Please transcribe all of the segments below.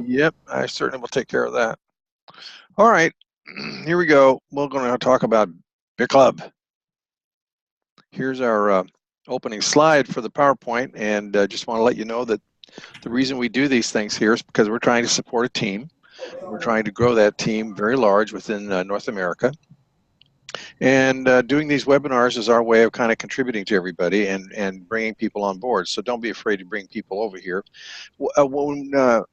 Yep, I certainly will take care of that. All right, here we go. We're going to talk about Bitclub. Here's our opening slide for the PowerPoint, and just want to let you know that the reason we do these things here is because we're trying to support a team. We're trying to grow that team very large within North America. And doing these webinars is our way of kind of contributing to everybody and bringing people on board. So don't be afraid to bring people over here. When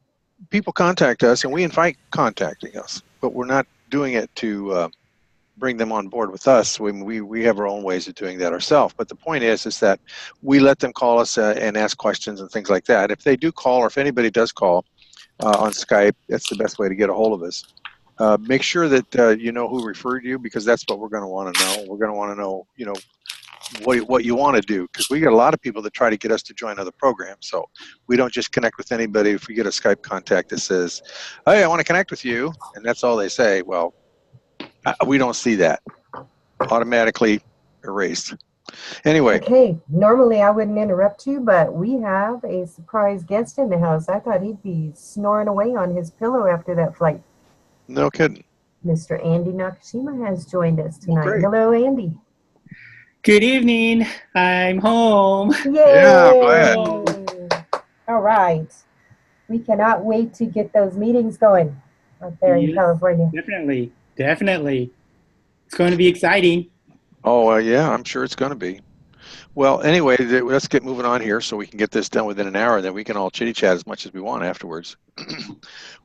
people contact us, and we invite contacting us, but we're not doing it to bring them on board with us. We have our own ways of doing that ourselves. But the point is that we let them call us and ask questions and things like that. If they do call, or if anybody does call on Skype, that's the best way to get a hold of us. Make sure that you know who referred you, because that's what we're going to want to know. We're going to want to know, what you want to do, because we get a lot of people that try to get us to join other programs. So we don't just connect with anybody. If we get a Skype contact that says, "Hey, I want to connect with you," and that's all they say, well, we don't see that. Automatically erased. Anyway. Okay, normally I wouldn't interrupt you, but we have a surprise guest in the house. I thought he'd be snoring away on his pillow after that flight. No kidding. Mr. Andy Nakashima has joined us tonight. Great. Hello, Andy. Good evening. I'm home. Yay! Yeah, I'm glad. All right. We cannot wait to get those meetings going out there in California. Definitely. It's going to be exciting. Oh, yeah, I'm sure it's going to be. Well, anyway, let's get moving on here so we can get this done within an hour, and then we can all chitty-chat as much as we want afterwards.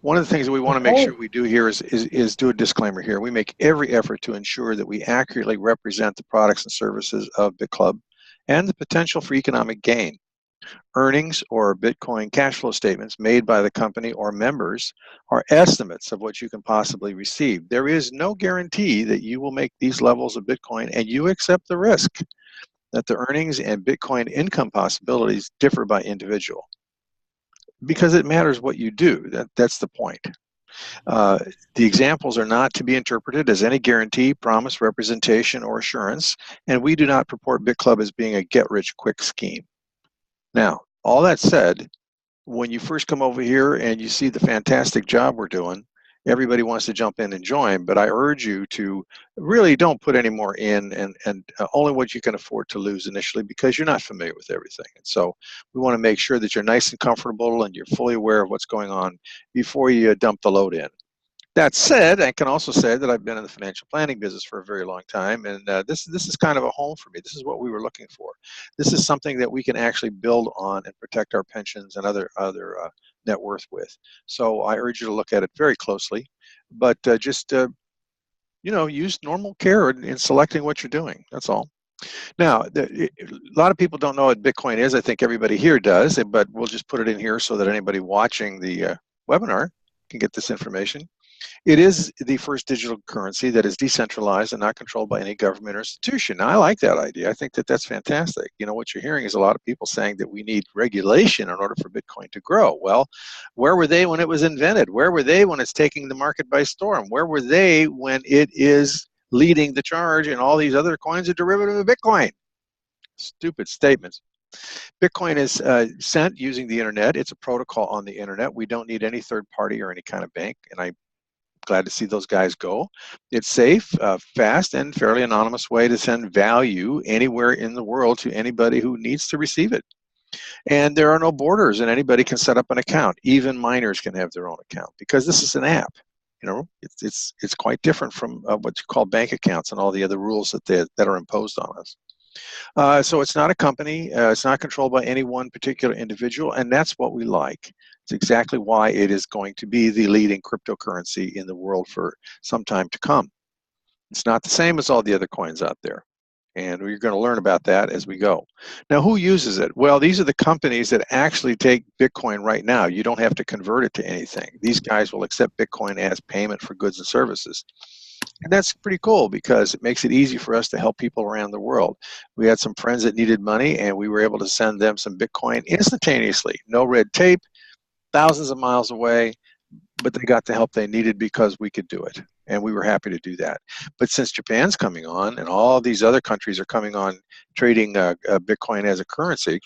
One of the things that we want to make sure we do here is do a disclaimer here. We make every effort to ensure that we accurately represent the products and services of Bitclub and the potential for economic gain. Earnings or Bitcoin cash flow statements made by the company or members are estimates of what you can possibly receive. There is no guarantee that you will make these levels of Bitcoin, and you accept the risk that the earnings and Bitcoin income possibilities differ by individual, because it matters what you do. That's the point. The examples are not to be interpreted as any guarantee, promise, representation, or assurance, and we do not purport Bitclub as being a get-rich-quick scheme. Now, all that said, when you first come over here and you see the fantastic job we're doing, everybody wants to jump in and join, but I urge you to really don't put any more in, and only what you can afford to lose initially, because you're not familiar with everything. And so we want to make sure that you're nice and comfortable and you're fully aware of what's going on before you dump the load in. That said, I can also say that I've been in the financial planning business for a very long time, and this is kind of a home for me. This is what we were looking for. This is something that we can actually build on and protect our pensions and other net worth with. So I urge you to look at it very closely, but just use normal care in selecting what you're doing. That's all. Now, a lot of people don't know what Bitcoin is. I think everybody here does, but we'll just put it in here so that anybody watching the webinar can get this information. It is the first digital currency that is decentralized and not controlled by any government or institution. Now, I like that idea. I think that that's fantastic. What you're hearing is a lot of people saying that we need regulation in order for Bitcoin to grow. Well, where were they when it was invented? Where were they when it's taking the market by storm? Where were they when it is leading the charge and all these other coins are derivative of Bitcoin? Stupid statements. Bitcoin is sent using the internet. It's a protocol on the internet. We don't need any third party or any kind of bank, and I'm glad to see those guys go. It's safe, fast, and fairly anonymous way to send value anywhere in the world to anybody who needs to receive it. And there are no borders, and anybody can set up an account. Even minors can have their own account, because this is an app. It's quite different from what you call bank accounts and all the other rules that are imposed on us. So it's not a company, it's not controlled by any one particular individual, and that's what we like. It's exactly why it is going to be the leading cryptocurrency in the world for some time to come. It's not the same as all the other coins out there, and we're going to learn about that as we go. Now, who uses it? Well, these are the companies that actually take Bitcoin right now. You don't have to convert it to anything. These guys will accept Bitcoin as payment for goods and services. And that's pretty cool, because it makes it easy for us to help people around the world. We had some friends that needed money, and we were able to send them some Bitcoin instantaneously. No red tape, thousands of miles away, but they got the help they needed because we could do it. And we were happy to do that. But since Japan's coming on and all these other countries are coming on trading Bitcoin as a currency,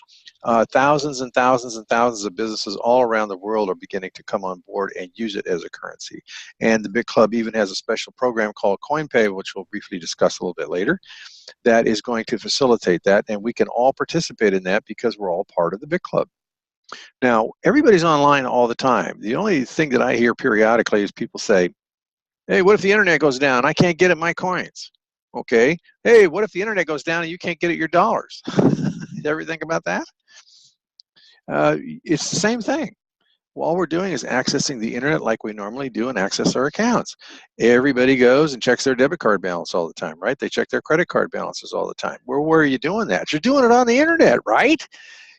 Thousands and thousands and thousands of businesses all around the world are beginning to come on board and use it as a currency. And the Bitclub even has a special program called CoinPay, which we'll briefly discuss a little bit later, that is going to facilitate that. And we can all participate in that because we're all part of the Bitclub. Now, everybody's online all the time. The only thing that I hear periodically is people say, hey, what if the internet goes down? I can't get at my coins. Okay. Hey, what if the internet goes down and you can't get at your dollars? You ever think about that? It's the same thing. All we're doing is accessing the internet like we normally do and access our accounts. Everybody goes and checks their debit card balance all the time, right? They check their credit card balances all the time. Where are you doing that? You're doing it on the internet, right?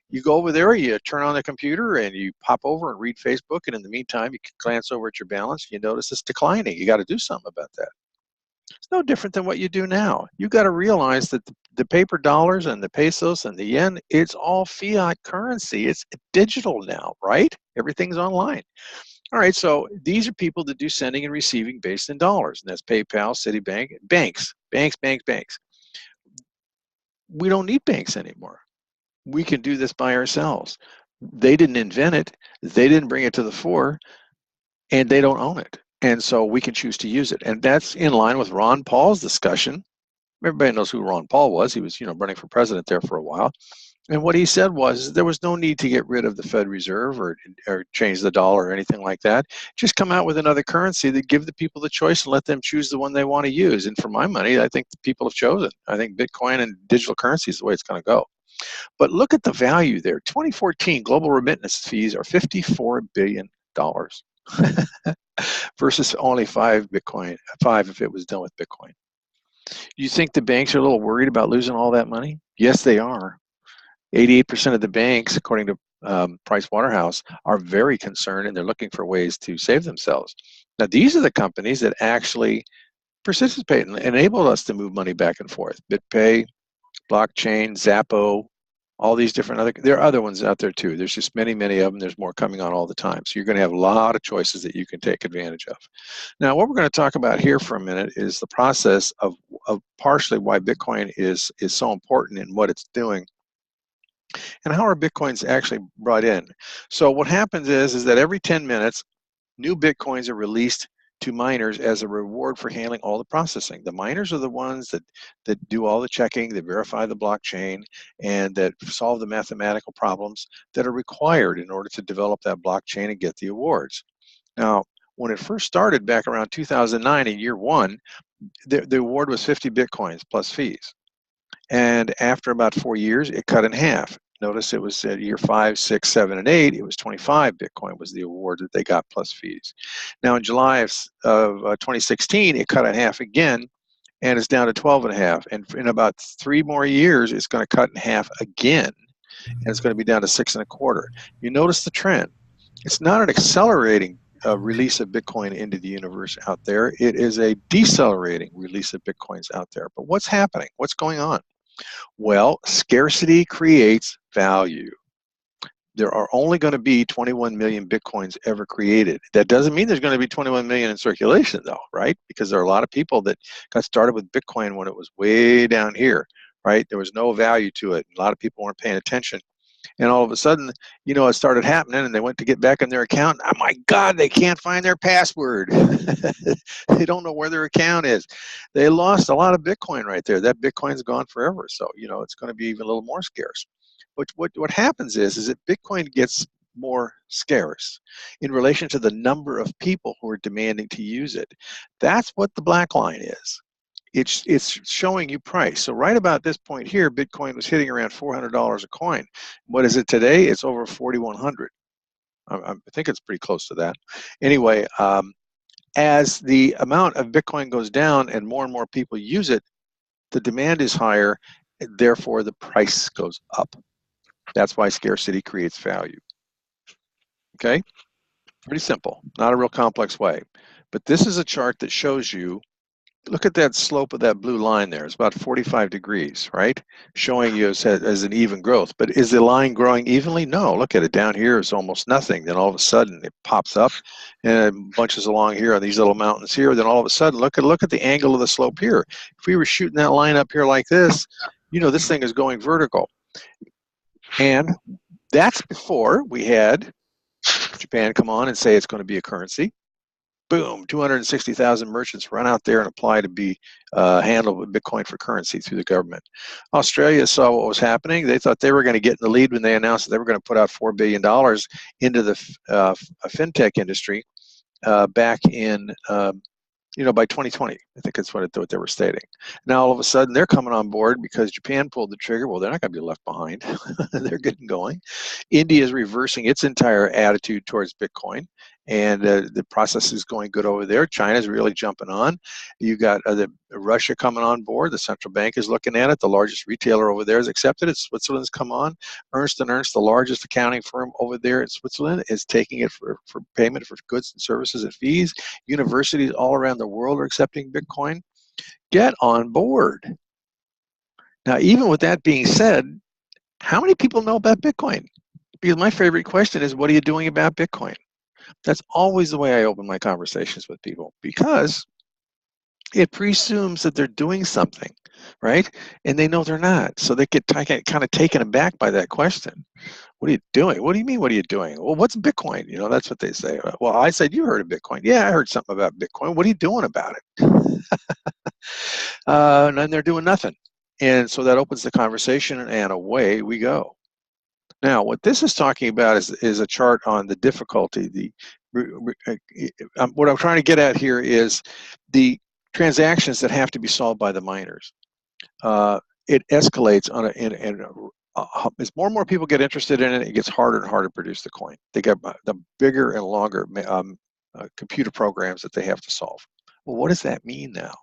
You go over there, you turn on the computer, and you pop over and read Facebook, and in the meantime, you can glance over at your balance, you notice it's declining. You got to do something about that. It's no different than what you do now. You got to realize that the paper dollars and the pesos and the yen, it's all fiat currency. It's digital now, right? Everything's online. All right, so these are people that do sending and receiving based in dollars, and that's PayPal, Citibank, banks. We don't need banks anymore. We can do this by ourselves. They didn't invent it. They didn't bring it to the fore, and they don't own it. And so we can choose to use it. And that's in line with Ron Paul's discussion. Everybody knows who Ron Paul was. He was, running for president there for a while. And what he said was there was no need to get rid of the Fed Reserve or change the dollar or anything like that. Just come out with another currency that give the people the choice and let them choose the one they want to use. And for my money, I think the people have chosen. I think Bitcoin and digital currency is the way it's going to go. But look at the value there. 2014 global remittance fees are $54 billion versus only five if it was done with Bitcoin. You think the banks are a little worried about losing all that money? Yes, they are. 88% of the banks, according to Price Waterhouse, are very concerned, and they're looking for ways to save themselves. Now, these are the companies that actually participate and enable us to move money back and forth. BitPay, Blockchain, Zappo, all these different there are other ones out there too. There's just many, many of them. There's more coming on all the time. So you're going to have a lot of choices that you can take advantage of. Now, what we're going to talk about here for a minute is the process of partially why Bitcoin is so important in what it's doing and how our Bitcoins actually brought in. So what happens is that every 10 minutes, new Bitcoins are released to miners as a reward for handling all the processing. The miners are the ones that do all the checking, that verify the blockchain, and that solve the mathematical problems that are required in order to develop that blockchain and get the awards. Now, when it first started back around 2009 in year one, the award was 50 Bitcoins plus fees. And after about 4 years, it cut in half. Notice it was at year 5, 6, 7, and 8, it was 25 Bitcoin was the award that they got plus fees. Now in July of 2016, it cut in half again, and it's down to 12 and a half. And in about 3 more years, it's going to cut in half again, and it's going to be down to 6 1/4. You notice the trend. It's not an accelerating release of Bitcoin into the universe out there. It is a decelerating release of Bitcoins out there. But what's happening? What's going on? Well, scarcity creates value. There are only going to be 21 million Bitcoins ever created. That doesn't mean there's going to be 21 million in circulation, though, right? Because there are a lot of people that got started with Bitcoin when it was way down here, right? There was no value to it. A lot of people weren't paying attention. And all of a sudden, it started happening, and they went to get back in their account. Oh my God, they can't find their password. They don't know where their account is. They lost a lot of Bitcoin right there. That Bitcoin's gone forever. So, it's going to be even a little more scarce. But what happens is that Bitcoin gets more scarce in relation to the number of people who are demanding to use it. That's what the black line is. It's showing you price. So right about this point here, Bitcoin was hitting around $400 a coin. What is it today? It's over 4,100. I think it's pretty close to that. Anyway, as the amount of Bitcoin goes down and more people use it, the demand is higher, therefore the price goes up. That's why scarcity creates value. Okay? Pretty simple, not a real complex way. But this is a chart that shows you, look at that slope of that blue line there. It's about 45 degrees, right? Showing you as an even growth. But is the line growing evenly? No. Look at it. Down here is almost nothing. Then all of a sudden it pops up and it bunches along here on these little mountains here. Then all of a sudden, look at the angle of the slope here. If we were shooting that line up here like this, this thing is going vertical. And that's before we had Japan come on and say it's going to be a currency. Boom, 260,000 merchants run out there and apply to be handled with Bitcoin for currency through the government. Australia saw what was happening. They thought they were going to get in the lead when they announced that they were going to put out $4 billion into the fintech industry back in by 2020. I think that's what they were stating. Now, all of a sudden, they're coming on board because Japan pulled the trigger. Well, they're not going to be left behind. They're getting going. India is reversing its entire attitude towards Bitcoin, and the process is going good over there. China's really jumping on. You got Russia coming on board. The central bank is looking at it. The largest retailer over there has accepted it. Switzerland's come on. Ernst & Ernst, the largest accounting firm over there in Switzerland, is taking it for payment for goods and services and fees. Universities all around the world are accepting Bitcoin. Get on board. Now, even with that being said, how many people know about Bitcoin? Because my favorite question is, what are you doing about Bitcoin? That's always the way I open my conversations with people, because it presumes that they're doing something, right? And they know they're not. So they get kind of taken aback by that question. What are you doing? What do you mean, what are you doing? Well, what's Bitcoin? That's what they say. Well, I said, you heard of Bitcoin. Yeah, I heard something about Bitcoin. What are you doing about it? And then they're doing nothing. And so that opens the conversation, and away we go. Now, what this is talking about is a chart on the difficulty. What I'm trying to get at here is the transactions that have to be solved by the miners. It escalates as more and more people get interested in it, it gets harder and harder to produce the coin. They get the bigger and longer computer programs that they have to solve. Well, what does that mean now?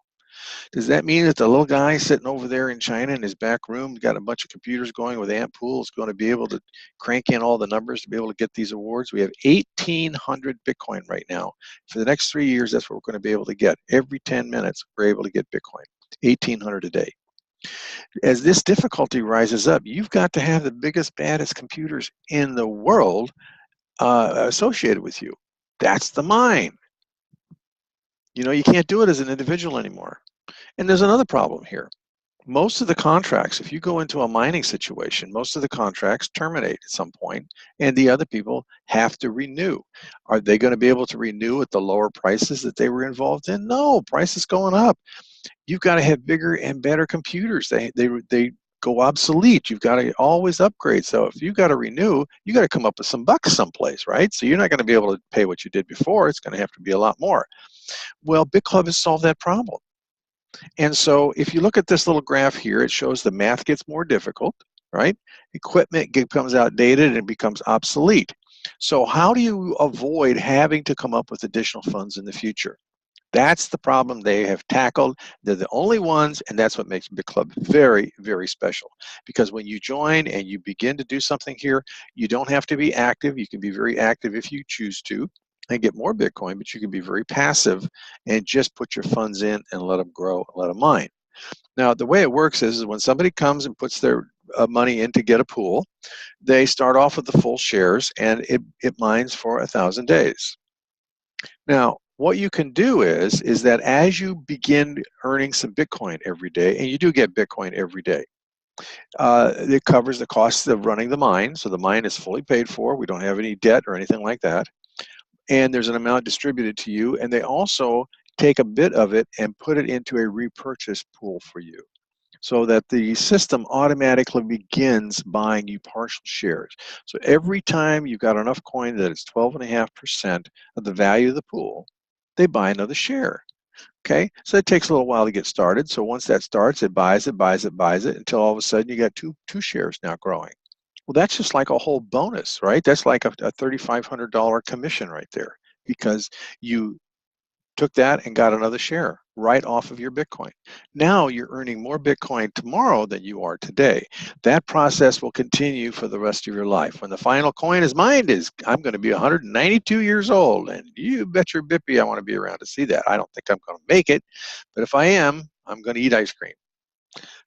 Does that mean that the little guy sitting over there in China in his back room, got a bunch of computers going with amp pools, going to be able to crank in all the numbers to be able to get these awards? We have 1,800 Bitcoin right now. For the next 3 years, that's what we're going to be able to get. Every 10 minutes, we're able to get Bitcoin, 1,800 a day. As this difficulty rises up, you've got to have the biggest, baddest computers in the world associated with you. That's the mine. You can't do it as an individual anymore. And there's another problem here. Most of the contracts, if you go into a mining situation, most of the contracts terminate at some point, and the other people have to renew. Are they going to be able to renew at the lower prices that they were involved in? No, price is going up. You've got to have bigger and better computers. They go obsolete. You've got to always upgrade. So if you've got to renew, you got to come up with some bucks someplace, right? So you're not going to be able to pay what you did before. It's going to have to be a lot more. Well, Bitclub has solved that problem. And so if you look at this little graph here, it shows the math gets more difficult, right? Equipment becomes outdated and it becomes obsolete. So how do you avoid having to come up with additional funds in the future? That's the problem they have tackled. They're the only ones, and that's what makes Bitclub very, very special. Because when you join and you begin to do something here, you don't have to be active. You can be very active if you choose to and get more Bitcoin, but you can be very passive and just put your funds in and let them grow and let them mine. Now, the way it works is when somebody comes and puts their money in to get a pool, they start off with the full shares, and it mines for 1,000 days. Now, what you can do is that as you begin earning some Bitcoin every day, and you do get Bitcoin every day, it covers the costs of running the mine. So the mine is fully paid for. We don't have any debt or anything like that. And there's an amount distributed to you. And they also take a bit of it and put it into a repurchase pool for you, so that the system automatically begins buying you partial shares. So every time you've got enough coin that it's 12.5% of the value of the pool, they buy another share. Okay, so it takes a little while to get started. So once that starts, it buys it, until all of a sudden you got two shares now growing. Well, that's just like a whole bonus, right? That's like a $3,500 commission right there, because you took that and got another share right off of your Bitcoin. Now you're earning more Bitcoin tomorrow than you are today. That process will continue for the rest of your life. When the final coin is mined, I'm going to be 192 years old, and you bet your bippy I want to be around to see that. I don't think I'm going to make it, but if I am, I'm going to eat ice cream.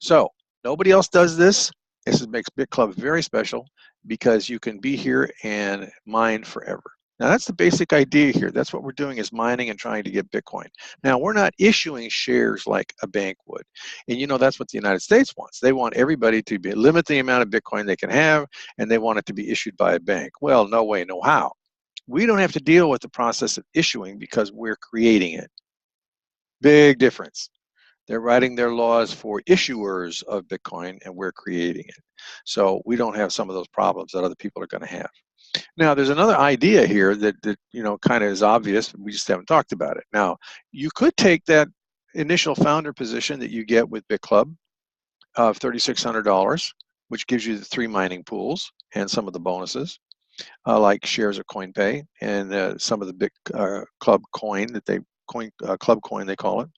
So nobody else does this. This makes Bitclub very special, because you can be here and mine forever. Now that's the basic idea here. That's what we're doing, is mining and trying to get Bitcoin. Now we're not issuing shares like a bank would. And that's what the United States wants. They want everybody to limit the amount of Bitcoin they can have, and they want it to be issued by a bank. Well, no way, no how. We don't have to deal with the process of issuing because we're creating it. Big difference. They're writing their laws for issuers of Bitcoin, and we're creating it. So we don't have some of those problems that other people are going to have. Now, there's another idea here that kind of is obvious. We just haven't talked about it. Now, you could take that initial founder position that you get with Bitclub of $3,600, which gives you the 3 mining pools and some of the bonuses, like shares of CoinPay and some of the Bitclub coin that Club coin they call it.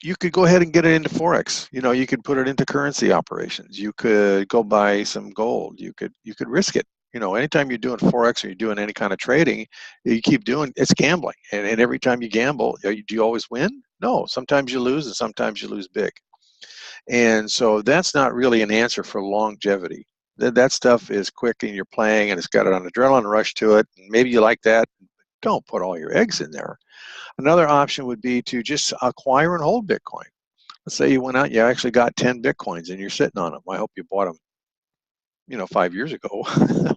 You could go ahead and get it into Forex. You could put it into currency operations. You could go buy some gold. You could risk it. Anytime you're doing Forex or you're doing any kind of trading, you keep doing, it's gambling. And every time you gamble, do you always win? No, sometimes you lose, and sometimes you lose big. And so that's not really an answer for longevity. That stuff is quick and you're playing, and it's got an adrenaline rush to it. And maybe you like that. Don't put all your eggs in there. Another option would be to just acquire and hold Bitcoin. Let's say you went out, you actually got 10 Bitcoins and you're sitting on them. I hope you bought them 5 years ago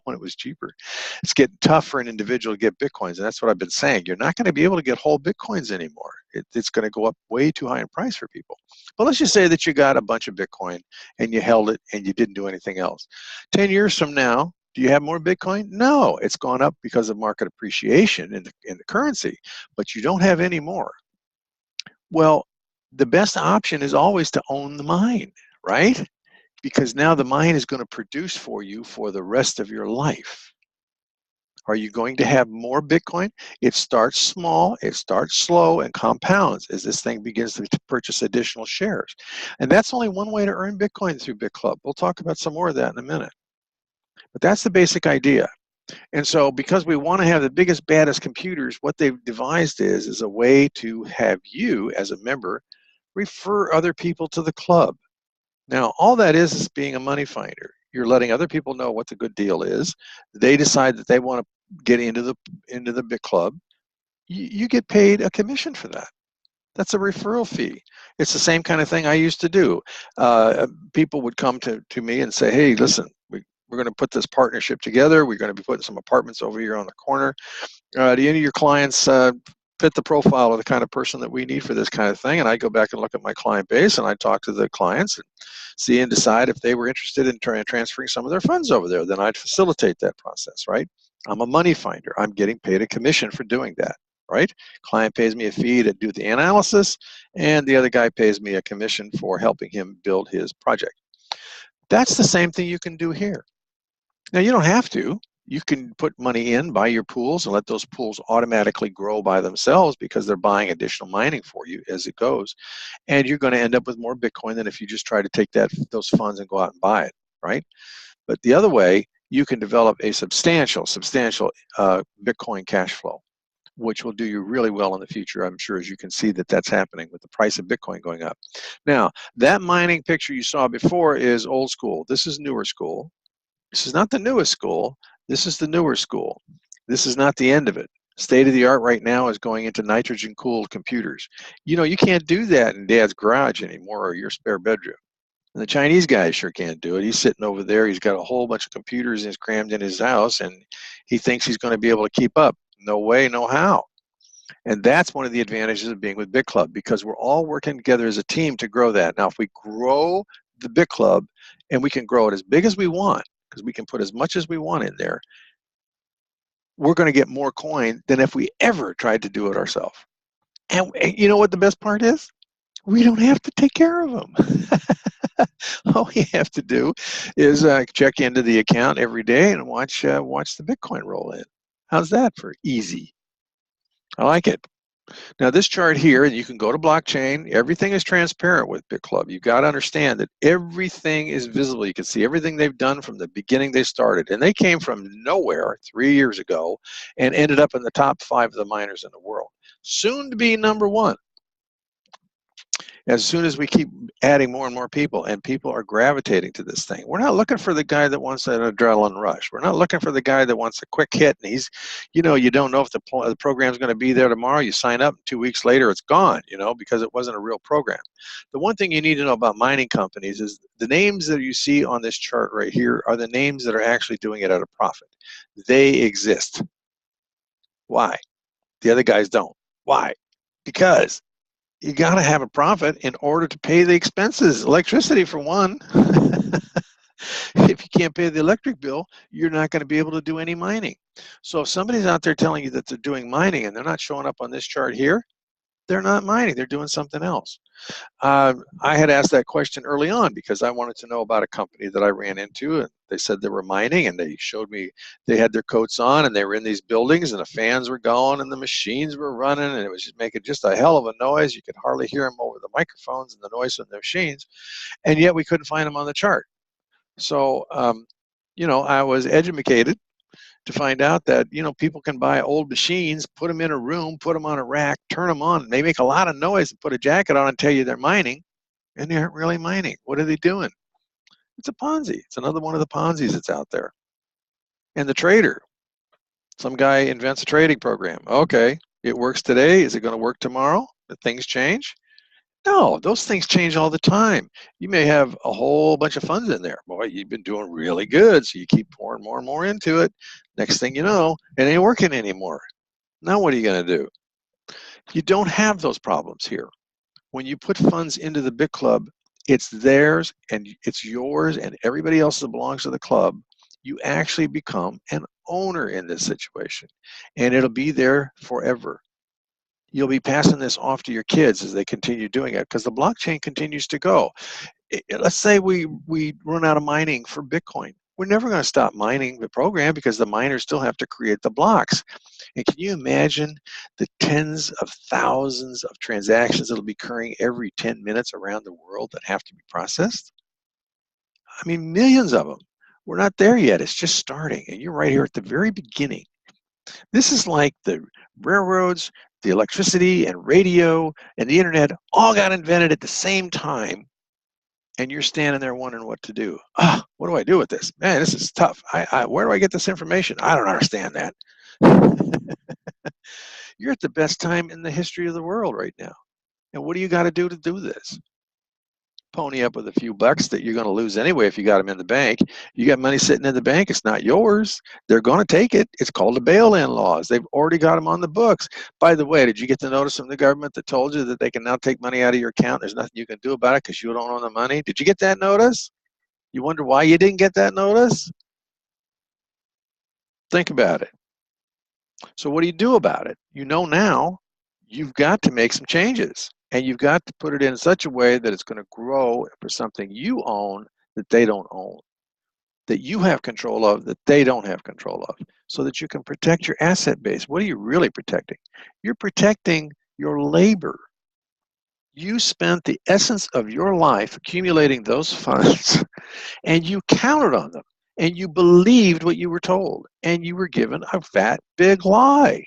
when it was cheaper. It's getting tough for an individual to get Bitcoins, and that's what I've been saying. You're not going to be able to get whole Bitcoins anymore. It's going to go up way too high in price for people. But let's just say that you got a bunch of Bitcoin and you held it and you didn't do anything else. 10 years from now, do you have more Bitcoin? No, it's gone up because of market appreciation in the currency, but you don't have any more. Well, the best option is always to own the mine, right? Because now the mine is going to produce for you for the rest of your life. Are you going to have more Bitcoin? It starts small, it starts slow, and compounds as this thing begins to purchase additional shares. And that's only one way to earn Bitcoin through Bitclub. We'll talk about some more of that in a minute. But that's the basic idea. And so because we want to have the biggest, baddest computers, what they've devised is a way to have you, as a member, refer other people to the club. Now, all that is being a money finder. You're letting other people know what the good deal is. They decide that they want to get into the Bitclub. You get paid a commission for that. That's a referral fee. It's the same kind of thing I used to do. People would come to me and say, hey, listen, we're going to put this partnership together. We're going to be putting some apartments over here on the corner. Do any of your clients fit the profile of the kind of person that we need for this kind of thing? And I go back and look at my client base, and I talk to the clients and see and decide if they were interested in transferring some of their funds over there. Then I'd facilitate that process, right? I'm a money finder. I'm getting paid a commission for doing that, right? Client pays me a fee to do the analysis, and the other guy pays me a commission for helping him build his project. That's the same thing you can do here. Now, you don't have to. You can put money in, buy your pools, and let those pools automatically grow by themselves because they're buying additional mining for you as it goes. And you're going to end up with more Bitcoin than if you just try to take those funds and go out and buy it, right? But the other way, you can develop a substantial Bitcoin cash flow, which will do you really well in the future. I'm sure, as you can see, that's happening with the price of Bitcoin going up. Now, that mining picture you saw before is old school. This is newer school. This is not the newest school. This is the newer school. This is not the end of it. State of the art right now is going into nitrogen cooled computers. You can't do that in Dad's garage anymore or your spare bedroom. And the Chinese guy sure can't do it. He's sitting over there. He's got a whole bunch of computers and he's crammed in his house, and he thinks he's going to be able to keep up. No way, no how. And that's one of the advantages of being with Bitclub, because we're all working together as a team to grow that. Now, if we grow the Bitclub, and we can grow it as big as we want, because we can put as much as we want in there, we're going to get more coin than if we ever tried to do it ourselves. And you know what the best part is? We don't have to take care of them. All you have to do is check into the account every day and watch the Bitcoin roll in. How's that for easy? I like it. Now, this chart here, and you can go to blockchain, everything is transparent with Bitclub. You've got to understand that everything is visible. You can see everything they've done from the beginning they started. And they came from nowhere 3 years ago and ended up in the top 5 of the miners in the world. Soon to be number 1. as soon as we keep adding more and more people, and people are gravitating to this thing. We're not looking for the guy that wants an adrenaline rush. We're not looking for the guy that wants a quick hit, and he's, you don't know if the program's going to be there tomorrow. You sign up, and 2 weeks later it's gone, because it wasn't a real program. The one thing you need to know about mining companies is the names that you see on this chart right here are the names that are actually doing it at a profit. They exist. Why? The other guys don't. Why? Because you got to have a profit in order to pay the expenses. Electricity, for one. If you can't pay the electric bill, you're not going to be able to do any mining. So if somebody's out there telling you that they're doing mining and they're not showing up on this chart here, they're not mining. They're doing something else. I had asked that question early on because I wanted to know about a company that I ran into, and they said they were mining, and they showed me they had their coats on, and they were in these buildings, and the fans were going, and the machines were running, and it was just making just a hell of a noise. You could hardly hear them over the microphones and the noise from the machines, and yet we couldn't find them on the chart. So, I was educated to find out that, people can buy old machines, put them in a room, put them on a rack, turn them on, and they make a lot of noise and put a jacket on and tell you they're mining, and they aren't really mining. What are they doing? It's a Ponzi. It's another one of the Ponzi's that's out there. And the trader, some guy invents a trading program. Okay, it works today. Is it going to work tomorrow? Did things change? No, those things change all the time. You may have a whole bunch of funds in there. Boy, you've been doing really good, so you keep pouring more and more into it. Next thing you know, it ain't working anymore. Now what are you going to do? You don't have those problems here. When you put funds into the Bitclub, it's theirs and it's yours and everybody else that belongs to the club. You actually become an owner in this situation, and it'll be there forever. You'll be passing this off to your kids as they continue doing it because the blockchain continues to go. Let's say we run out of mining for Bitcoin. We're never going to stop mining the program because the miners still have to create the blocks. And can you imagine the tens of thousands of transactions that will be occurring every 10 minutes around the world that have to be processed? I mean, millions of them. We're not there yet. It's just starting. And you're right here at the very beginning. This is like the railroads, the electricity and radio and the internet all got invented at the same time. And you're standing there wondering what to do. What do I do with this? Man, this is tough. Where do I get this information? I don't understand that. You're at the best time in the history of the world right now. And what do you got to do this? Pony up with a few bucks that you're going to lose anyway if you got them in the bank. You got money sitting in the bank. It's not yours. They're going to take it. It's called the bail-in laws. They've already got them on the books. By the way, did you get the notice from the government that told you that they can now take money out of your account? There's nothing you can do about it because you don't own the money. Did you get that notice? You wonder why you didn't get that notice? Think about it. So what do you do about it? You know now you've got to make some changes. And you've got to put it in such a way that it's going to grow for something you own that they don't own, that you have control of that they don't have control of, so that you can protect your asset base. What are you really protecting? You're protecting your labor. You spent the essence of your life accumulating those funds, and you counted on them, and you believed what you were told, and you were given a fat, big lie.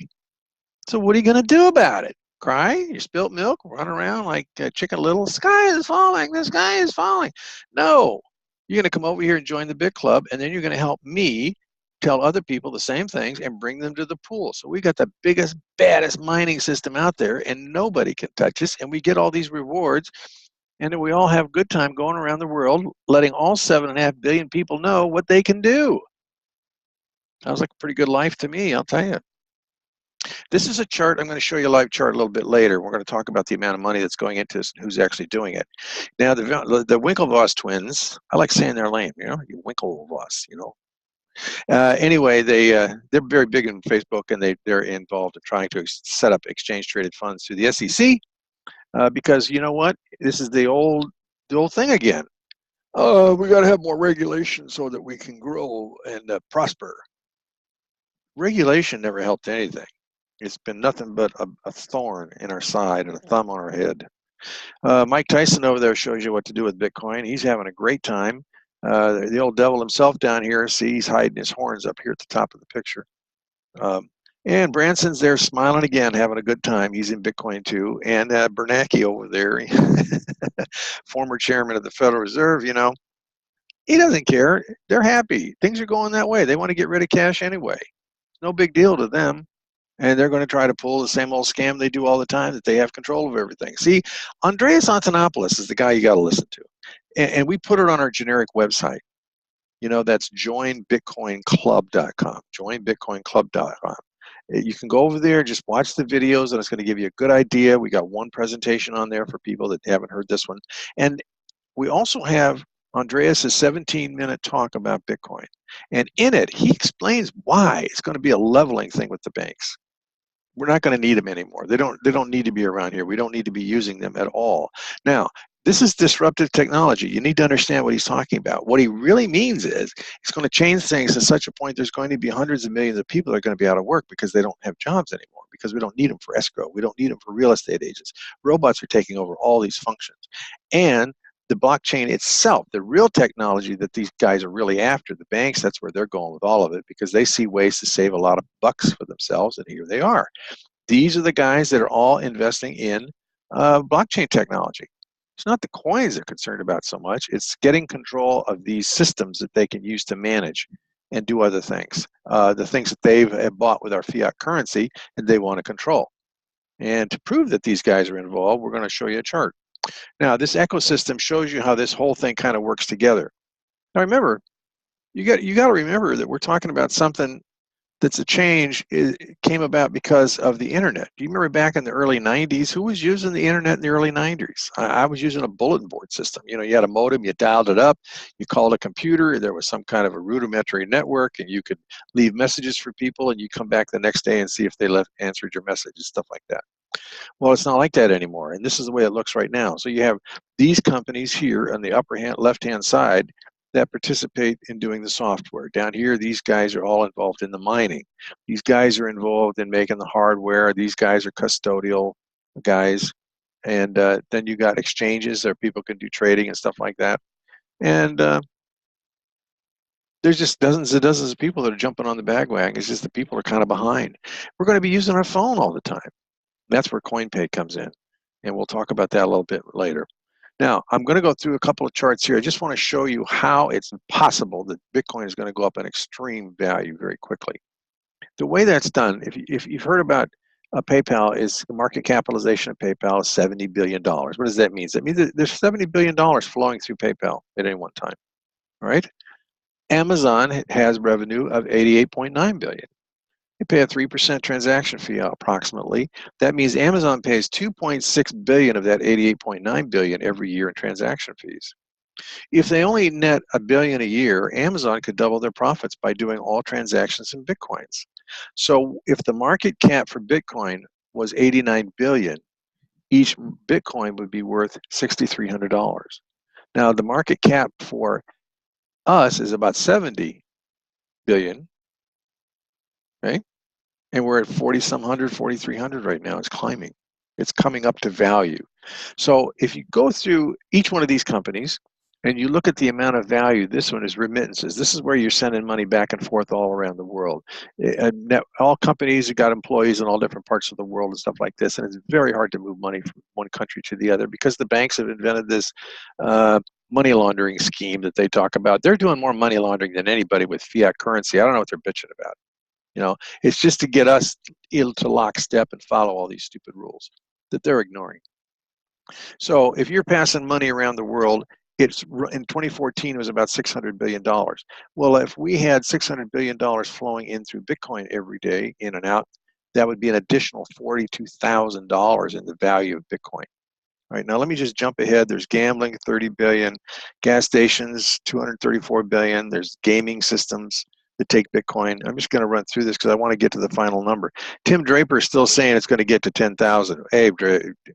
So what are you going to do about it? Cry? You spilt milk? Run around like Chicken Little? The sky is falling. The sky is falling. No. You're going to come over here and join the Bitclub, and then you're going to help me tell other people the same things and bring them to the pool. So we got the biggest, baddest mining system out there, and nobody can touch us, and we get all these rewards, and then we all have a good time going around the world, letting all 7.5 billion people know what they can do. Sounds like a pretty good life to me, I'll tell you. This is a chart. I'm going to show you a live chart a little bit later. We're going to talk about the amount of money that's going into this and who's actually doing it. Now, the Winklevoss twins, I like saying their name, Winklevoss, Anyway, they're very big in Facebook, and they're involved in trying to set up exchange-traded funds through the SEC because you know what? This is the old thing again. We got to have more regulation so that we can grow and prosper. Regulation never helped anything. It's been nothing but a thorn in our side and a thumb on our head. Mike Tyson over there shows you what to do with Bitcoin. He's having a great time. The old devil himself down here, see, he's hiding his horns up here at the top of the picture. And Branson's there smiling again, having a good time. He's in Bitcoin too. And Bernanke over there, former chairman of the Federal Reserve, he doesn't care. They're happy. Things are going that way. They want to get rid of cash anyway. No big deal to them. And they're going to try to pull the same old scam they do all the time, that they have control of everything. See, Andreas Antonopoulos is the guy you got to listen to. And we put it on our generic website. That's joinbitcoinclub.com. Joinbitcoinclub.com. You can go over there, just watch the videos, and it's going to give you a good idea. We got one presentation on there for people that haven't heard this one. And we also have Andreas's 17-minute talk about Bitcoin. And in it, he explains why it's going to be a leveling thing with the banks. We're not going to need them anymore. They don't need to be around here. We don't need to be using them at all. Now, this is disruptive technology. You need to understand what he's talking about. What he really means is it's going to change things to such a point there's going to be hundreds of millions of people that are going to be out of work because they don't have jobs anymore, because we don't need them for escrow. We don't need them for real estate agents. Robots are taking over all these functions. And the blockchain itself, the real technology that these guys are really after, the banks, that's where they're going with all of it, because they see ways to save a lot of bucks for themselves, and here they are. These are the guys that are all investing in blockchain technology. It's not the coins they're concerned about so much. It's getting control of these systems that they can use to manage and do other things. The things that they've bought with our fiat currency and they want to control. And to prove that these guys are involved, we're going to show you a chart. Now, this ecosystem shows you how this whole thing kind of works together. Now, remember, you got to remember that we're talking about something that's a change. It came about because of the internet. Do you remember back in the early 90s, who was using the internet in the early 90s? I was using a bulletin board system. You had a modem, you dialed it up, you called a computer, there was some kind of a rudimentary network, and you could leave messages for people, and you come back the next day and see if they answered your message and stuff like that. Well, it's not like that anymore, and this is the way it looks right now. So you have these companies here on the upper left-hand side that participate in doing the software. Down here, these guys are all involved in the mining. These guys are involved in making the hardware. These guys are custodial guys. And then you got exchanges where people can do trading and stuff like that. And there's just dozens and dozens of people that are jumping on the bandwagon. It's just the people are kind of behind. We're going to be using our phone all the time. That's where CoinPay comes in. And we'll talk about that a little bit later. Now, I'm going to go through a couple of charts here. I just want to show you how it's possible that Bitcoin is going to go up in extreme value very quickly. The way that's done, if you've heard about PayPal, is the market capitalization of PayPal is $70 billion. What does that mean? That means that there's $70 billion flowing through PayPal at any one time, all right? Amazon has revenue of $88.9 billion. They pay a 3% transaction fee approximately. That means Amazon pays $2.6 billion of that $88.9 billion every year in transaction fees. If they only net $1 billion a year, Amazon could double their profits by doing all transactions in Bitcoins. So if the market cap for Bitcoin was $89 billion, each Bitcoin would be worth $6,300. Now the market cap for us is about $70 billion, right? And we're at 40-some hundred, 4,300 right now. It's climbing. It's coming up to value. So if you go through each one of these companies and you look at the amount of value, this one is remittances. This is where you're sending money back and forth all around the world. All companies have got employees in all different parts of the world and stuff like this, and it's very hard to move money from one country to the other because the banks have invented this money laundering scheme that they talk about. They're doing more money laundering than anybody with fiat currency. I don't know what they're bitching about. It's just to get us to lockstep and follow all these stupid rules that they're ignoring. So if you're passing money around the world, it's in 2014 it was about $600 billion. Well, if we had $600 billion flowing in through Bitcoin every day, in and out, that would be an additional $42,000 in the value of Bitcoin. All right, now let me just jump ahead. There's gambling, 30 billion, gas stations, 234 billion. There's gaming systems that take Bitcoin. I'm just going to run through this because I want to get to the final number. Tim Draper is still saying it's going to get to 10,000. Hey,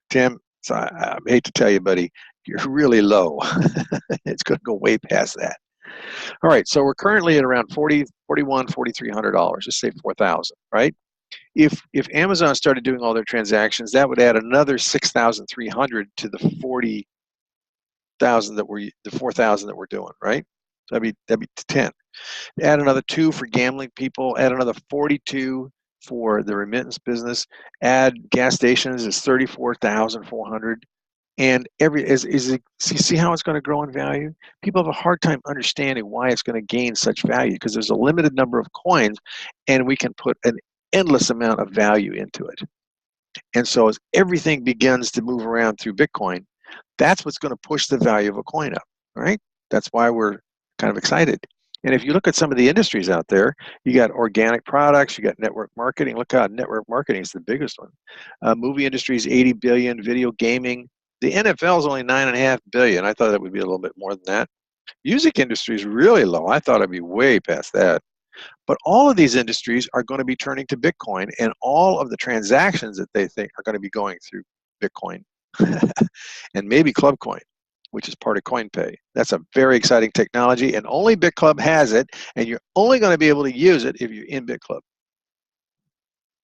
Tim, so I hate to tell you, buddy, you're really low. It's going to go way past that. All right, so we're currently at around $4,300. Just say 4,000, right? If Amazon started doing all their transactions, that would add another 6,300 to the 40,000 that we're the 4,000 that we're doing, right? So that'd be 10. Add another 2 for gambling people. Add another 42 for the remittance business. Add gas stations is 34,400. And see how it's going to grow in value? People have a hard time understanding why it's going to gain such value because there's a limited number of coins and we can put an endless amount of value into it. And so as everything begins to move around through Bitcoin, that's what's going to push the value of a coin up, right? That's why we're kind of excited. And if you look at some of the industries out there, you got organic products, you got network marketing. Look how network marketing is the biggest one. Movie industry is 80 billion, video gaming. The NFL is only 9.5 billion. I thought it would be a little bit more than that. Music industry is really low. I thought it'd be way past that. But all of these industries are going to be turning to Bitcoin, and all of the transactions that they think are going to be going through Bitcoin and maybe Clubcoin, which is part of CoinPay. That's a very exciting technology, and only Bitclub has it, and you're only going to be able to use it if you're in Bitclub.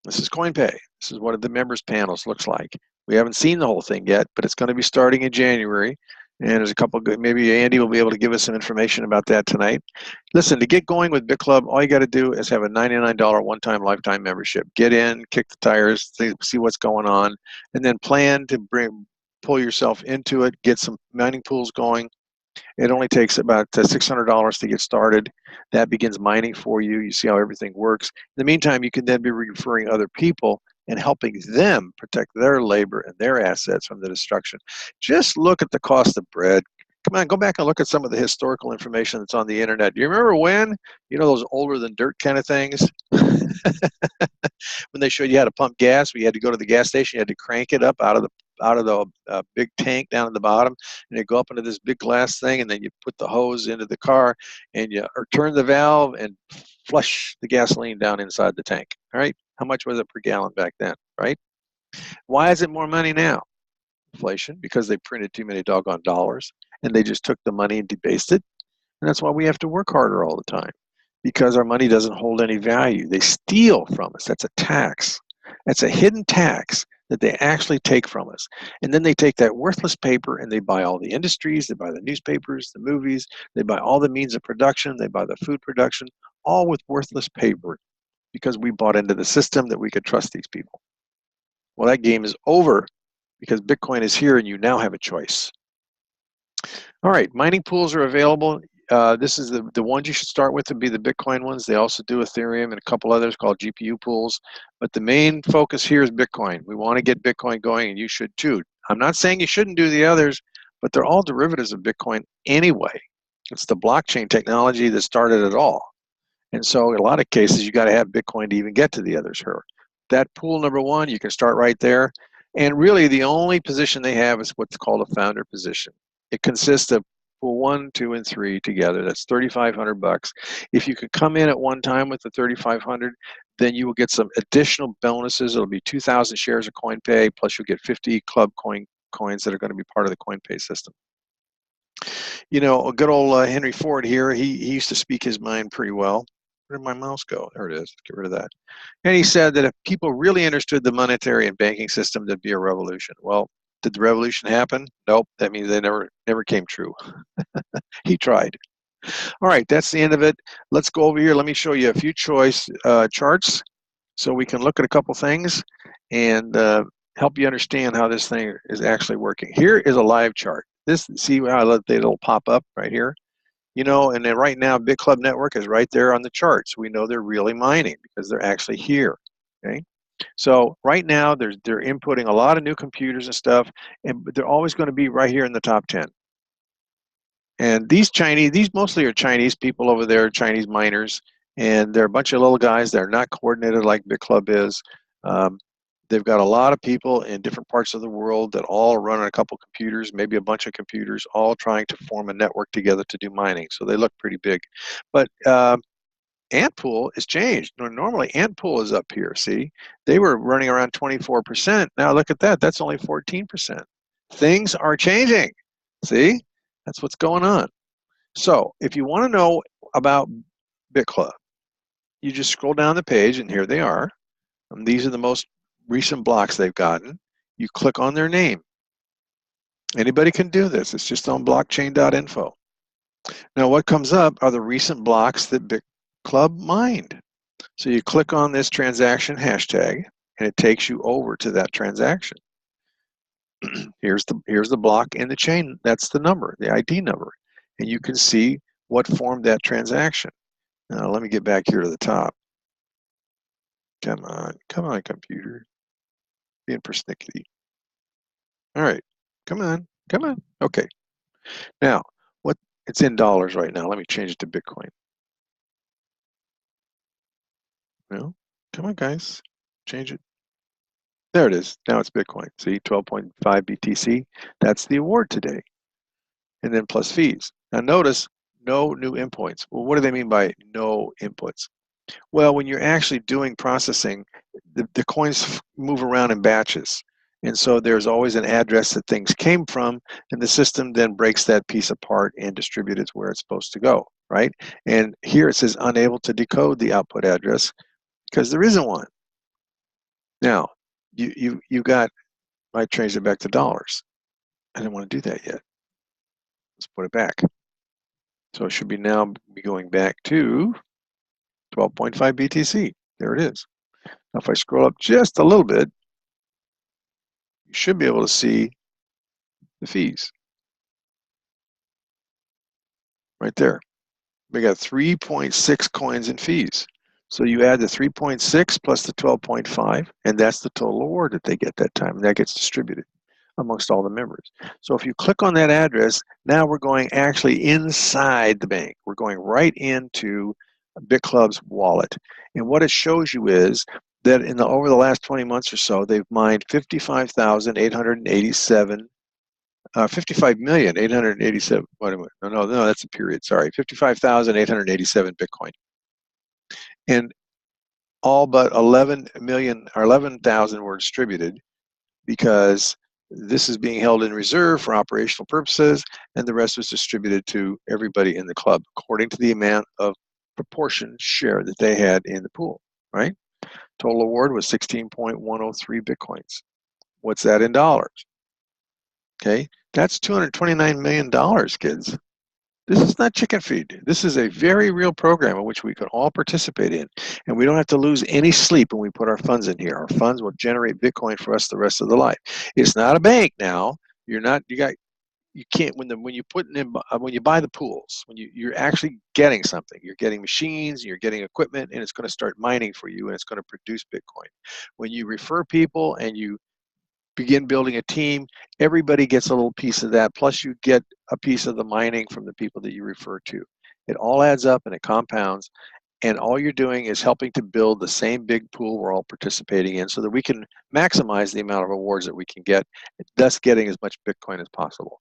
This is CoinPay. This is what the members panels looks like. We haven't seen the whole thing yet, but it's going to be starting in January. And there's a couple good, maybe Andy will be able to give us some information about that tonight. Listen, to get going with BitClub, all you got to do is have a $99 one-time lifetime membership. Get in, kick the tires, see what's going on, and then plan to pull yourself into it, get some mining pools going. It only takes about $600 to get started. That begins mining for you. You see how everything works. In the meantime, you can then be referring other people and helping them protect their labor and their assets from the destruction. Just look at the cost of bread. Come on, go back and look at some of the historical information that's on the internet. Do you remember when? You know those older than dirt kind of things? When they showed you how to pump gas, we had to go to the gas station, you had to crank it up out of the big tank down at the bottom, and you go up into this big glass thing, and then you put the hose into the car, and you turn the valve and flush the gasoline down inside the tank. All right, how much was it per gallon back then? Right? Why is it more money now? Inflation, because they printed too many doggone dollars, and they just took the money and debased it, and that's why we have to work harder all the time. Because our money doesn't hold any value. They steal from us. That's a tax. That's a hidden tax that they actually take from us. And then they take that worthless paper and they buy all the industries, they buy the newspapers, the movies, they buy all the means of production, they buy the food production, all with worthless paper because we bought into the system that we could trust these people. Well, that game is over because Bitcoin is here and you now have a choice. All right, mining pools are available. This is the ones you should start with would be the Bitcoin ones. They also do Ethereum and a couple others called GPU pools. But the main focus here is Bitcoin. We want to get Bitcoin going, and you should too. I'm not saying you shouldn't do the others, but they're all derivatives of Bitcoin anyway. It's the blockchain technology that started it all. And so in a lot of cases, you got to have Bitcoin to even get to the others here. That pool number one, you can start right there. And really, the only position they have is what's called a founder position. It consists of pool 1, 2, and 3 together. That's $3,500. If you could come in at one time with the $3,500, then you will get some additional bonuses. It'll be 2,000 shares of CoinPay, plus you'll get 50 club coins that are going to be part of the CoinPay system. You know, a good old Henry Ford here, he used to speak his mind pretty well. Where did my mouse go? There it is. Get rid of that. And he said that if people really understood the monetary and banking system, there'd be a revolution. Well, did the revolution happen? Nope. That means they never came true. He tried. All right, that's the end of it. Let's go over here. Let me show you a few choice charts so we can look at a couple things and help you understand how this thing is actually working. Here is a live chart. This, see how it'll pop up right here? You know, and then right now, Bitclub Network is right there on the charts. We know they're really mining because they're actually here, okay? So right now, they're inputting a lot of new computers and stuff, but they're always going to be right here in the top 10. And these mostly are Chinese people over there, Chinese miners, and they're a bunch of little guys. They're not coordinated like Bitclub is. They've got a lot of people in different parts of the world that all run on a couple computers, maybe a bunch of computers, all trying to form a network together to do mining. So they look pretty big. But Antpool has changed. Normally, Antpool is up here, see? They were running around 24%. Now look at that. That's only 14%. Things are changing. See? That's what's going on. So if you want to know about Bitclub, you just scroll down the page, and here they are. And these are the most recent blocks they've gotten. You click on their name. Anybody can do this. It's just on blockchain.info. Now what comes up are the recent blocks that Bitclub mined. So you click on this transaction hashtag, and it takes you over to that transaction. Here's the block in the chain. That's the number, the ID number, and you can see what formed that transaction. Now let me get back here to the top. Come on, computer, being persnickety. All right, come on. Okay. Now, what it's in dollars right now. Let me change it to Bitcoin. No, come on, guys, change it. There it is. Now it's Bitcoin. See, 12.5 BTC. That's the award today. And then plus fees. Now notice no new inputs. Well, what do they mean by no inputs? Well, when you're actually doing processing, the coins move around in batches. And so there's always an address that things came from, and the system then breaks that piece apart and distributes it where it's supposed to go, right? And here it says unable to decode the output address because there isn't one. Now, you got, I changed it back to dollars. I didn't want to do that yet. Let's put it back. So it should be now be going back to 12.5 BTC. There it is. Now if I scroll up just a little bit, you should be able to see the fees right there. We got 3.6 coins in fees. So you add the 3.6 plus the 12.5, and that's the total award that they get that time. And that gets distributed amongst all the members. So if you click on that address, now we're going actually inside the bank. We're going right into Bitclub's wallet. And what it shows you is that over the last 20 months or so, they've mined 55,887 55,887. Wait a minute. No, that's a period. Sorry, 55,887 Bitcoin, and all but 11 million or 11,000 were distributed because this is being held in reserve for operational purposes, and the rest was distributed to everybody in the club according to the amount of proportion share that they had in the pool. Right? Total award was 16.103 Bitcoins. What's that in dollars? Okay, that's $229 million, kids. This is not chicken feed. This is a very real program in which we can all participate in. And we don't have to lose any sleep when we put our funds in here. Our funds will generate Bitcoin for us the rest of the life. It's not a bank now. You can't, when you put in, when you buy the pools, you're actually getting something. You're getting machines, you're getting equipment, and it's going to start mining for you, and it's going to produce Bitcoin. When you refer people and you begin building a team, everybody gets a little piece of that, plus you get a piece of the mining from the people that you refer to. It all adds up and it compounds, and all you're doing is helping to build the same big pool we're all participating in so that we can maximize the amount of awards that we can get, thus getting as much Bitcoin as possible.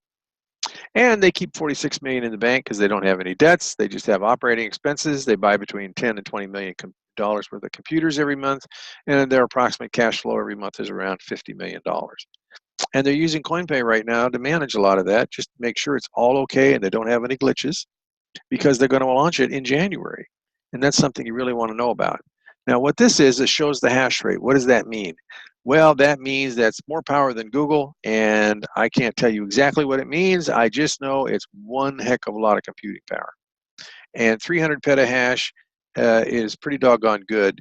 And they keep 46 million in the bank because they don't have any debts. They just have operating expenses. They buy between 10 and 20 million dollars worth of computers every month, and their approximate cash flow every month is around $50 million. And they're using CoinPay right now to manage a lot of that, just to make sure it's all okay and they don't have any glitches, because they're going to launch it in January. And that's something you really want to know about. Now, what this is, it shows the hash rate. What does that mean? Well, that means that's more power than Google, and I can't tell you exactly what it means. I just know it's one heck of a lot of computing power. And 300 petahash is pretty doggone good.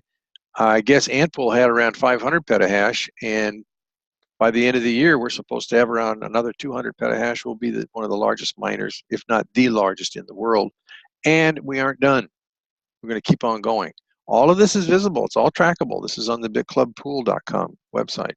I guess Antpool had around 500 petahash, and by the end of the year, we're supposed to have around another 200 petahash. We'll be one of the largest miners, if not the largest in the world. And we aren't done. We're going to keep on going. All of this is visible. It's all trackable. This is on the bitclubpool.com website.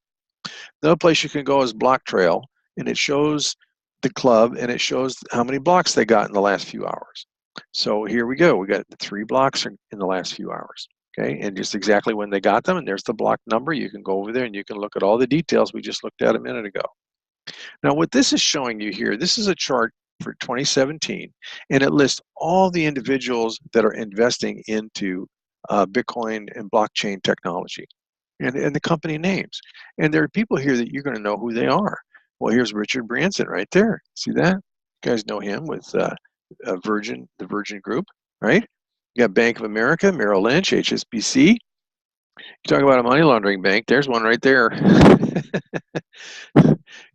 Another place you can go is BlockTrail, and it shows the club, and it shows how many blocks they got in the last few hours. So here we go. We got 3 blocks in the last few hours. Okay, and just exactly when they got them, and there's the block number. You can go over there and you can look at all the details we just looked at a minute ago. Now, what this is showing you here, this is a chart for 2017, and it lists all the individuals that are investing into Bitcoin and blockchain technology, and the company names. And there are people here that you're going to know who they are. Well, here's Richard Branson right there. See that? You guys know him with the Virgin Group, right? You got Bank of America, Merrill Lynch, HSBC. You talk about a money laundering bank, there's one right there.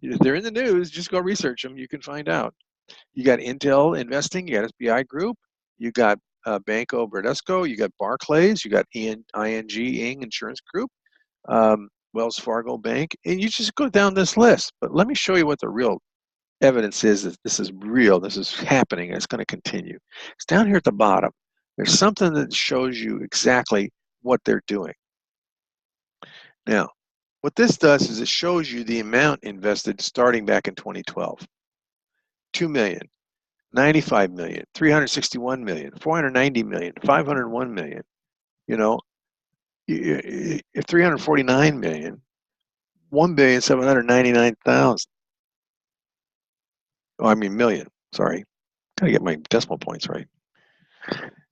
They're in the news. Just go research them. You can find out. You got Intel Investing. You got SBI Group. You got Banco Bradesco, you got Barclays, you got ING Insurance Group, Wells Fargo Bank, and you just go down this list. But let me show you what the real evidence is that this is real, this is happening, and it's going to continue. It's down here at the bottom. There's something that shows you exactly what they're doing. Now, what this does is it shows you the amount invested starting back in 2012. 2 million, 95 million, 361 million, 490 million, 501 million, you know, 349 million, 1,799,000. Oh, I mean million, sorry. Gotta get my decimal points right.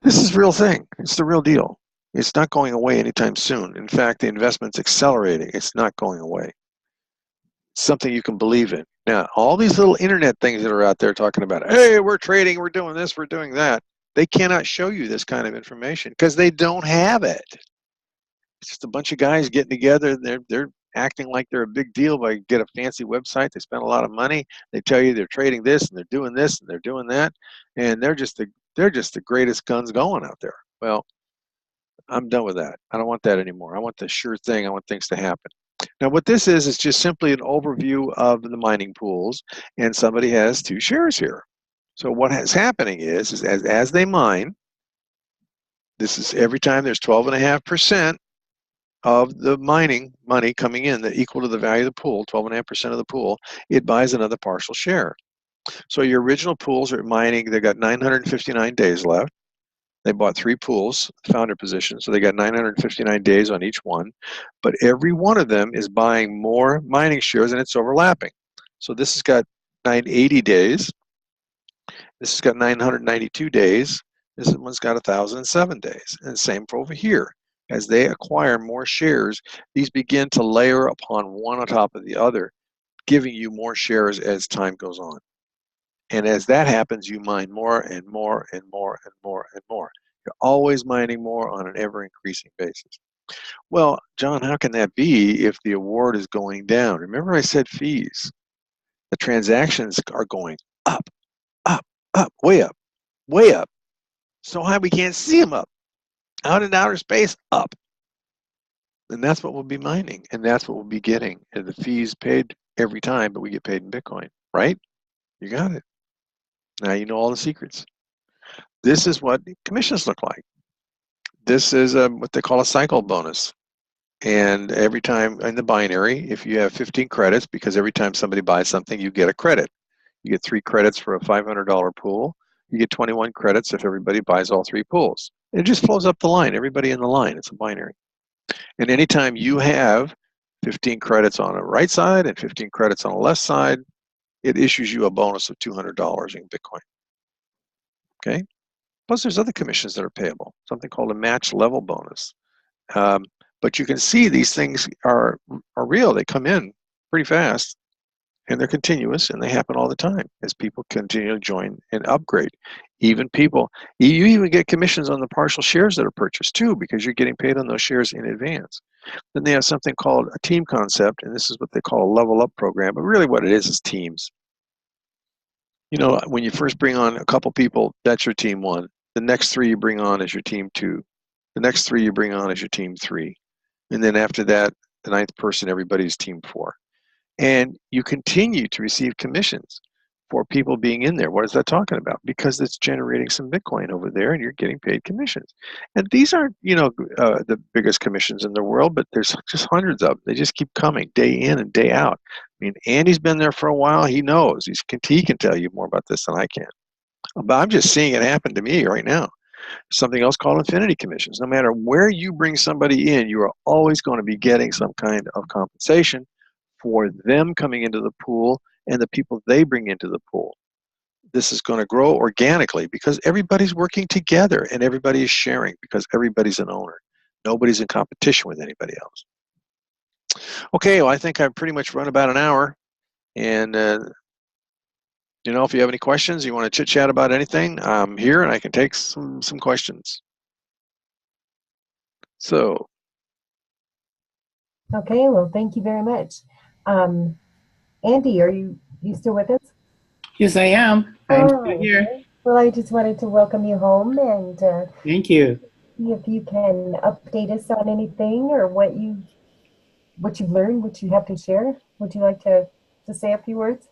This is a real thing. It's the real deal. It's not going away anytime soon. In fact, the investment's accelerating. It's not going away. It's something you can believe in. Now, all these little internet things that are out there talking about, hey, we're trading, we're doing this, we're doing that, they cannot show you this kind of information because they don't have it. It's just a bunch of guys getting together. They're acting like they're a big deal by get a fancy website. They spend a lot of money. They tell you they're trading this and they're doing this and they're doing that, and they're just the greatest guns going out there. Well, I'm done with that. I don't want that anymore. I want the sure thing. I want things to happen. Now, what this is just simply an overview of the mining pools, and somebody has 2 shares here. So what is happening is as they mine, this is every time there's 12.5% of the mining money coming in that equal to the value of the pool, 12.5% of the pool, it buys another partial share. So your original pools are mining, they got 959 days left. They bought 3 pools, founder position, so they got 959 days on each one. But every one of them is buying more mining shares, and it's overlapping. So this has got 980 days. This has got 992 days. This one's got 1,007 days. And same for over here. As they acquire more shares, these begin to layer upon one on top of the other, giving you more shares as time goes on. And as that happens, you mine more and more and more and more and more. You're always mining more on an ever-increasing basis. Well, John, how can that be if the award is going down? Remember I said fees. The transactions are going up, up, up, way up, way up. So high we can't see them up. Out in outer space, up. And that's what we'll be mining, and that's what we'll be getting. And the fees paid every time, but we get paid in Bitcoin, right? You got it. Now you know all the secrets. This is what commissions look like. This is what they call a cycle bonus. And every time in the binary, if you have 15 credits, because every time somebody buys something, you get a credit. You get 3 credits for a $500 pool. You get 21 credits if everybody buys all 3 pools. It just flows up the line, everybody in the line. It's a binary. And anytime you have 15 credits on the right side and 15 credits on the left side, it issues you a bonus of $200 in Bitcoin. Okay? Plus, there's other commissions that are payable, something called a match level bonus. But you can see these things are real. They come in pretty fast, and they're continuous, and they happen all the time as people continue to join and upgrade. Even people, you even get commissions on the partial shares that are purchased too, because you're getting paid on those shares in advance. Then they have something called a team concept, and this is what they call a level up program. But really what it is teams. You know, when you first bring on a couple people, that's your team 1. The next 3 you bring on is your team 2. The next 3 you bring on is your team 3. And then after that, the 9th person, everybody's team 4. And you continue to receive commissions for people being in there. What is that talking about? Because it's generating some Bitcoin over there and you're getting paid commissions. And these aren't, the biggest commissions in the world, but there's just hundreds of them. They just keep coming day in and day out. I mean, Andy's been there for a while. He knows. He can tell you more about this than I can. But I'm just seeing it happen to me right now. Something else called infinity commissions. No matter where you bring somebody in, you are always going to be getting some kind of compensation for them coming into the pool and the people they bring into the pool. This is going to grow organically because everybody's working together and everybody is sharing because everybody's an owner. Nobody's in competition with anybody else. Okay, well, I think I've pretty much run about an hour. And, if you have any questions, you want to chit-chat about anything, I'm here and I can take some questions. So. Okay, well, thank you very much. Andy, are you still with us? Yes, I am. I'm still Oh, here. okay. Well, I just wanted to welcome you home and Thank you. see if you can update us on anything or what you've learned, what you have to share. Would you like to say a few words?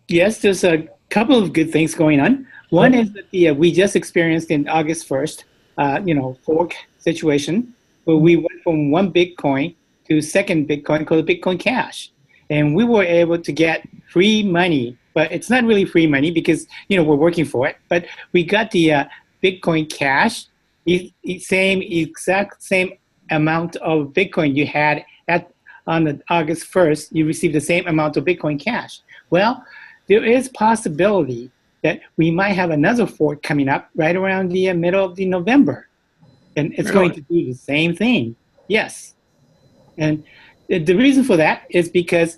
Yes, there's a couple of good things going on. One Good. is that we just experienced in August 1st, fork situation where we went from one Bitcoin to second Bitcoin called Bitcoin Cash. And we were able to get free money, but it's not really free money because, we're working for it. But we got the Bitcoin Cash, exact same amount of Bitcoin you had on the August 1st, you received the same amount of Bitcoin Cash. Well, there is possibility that we might have another fork coming up right around the middle of the November, and it's going Really? to do the same thing. Yes, and the reason for that is because,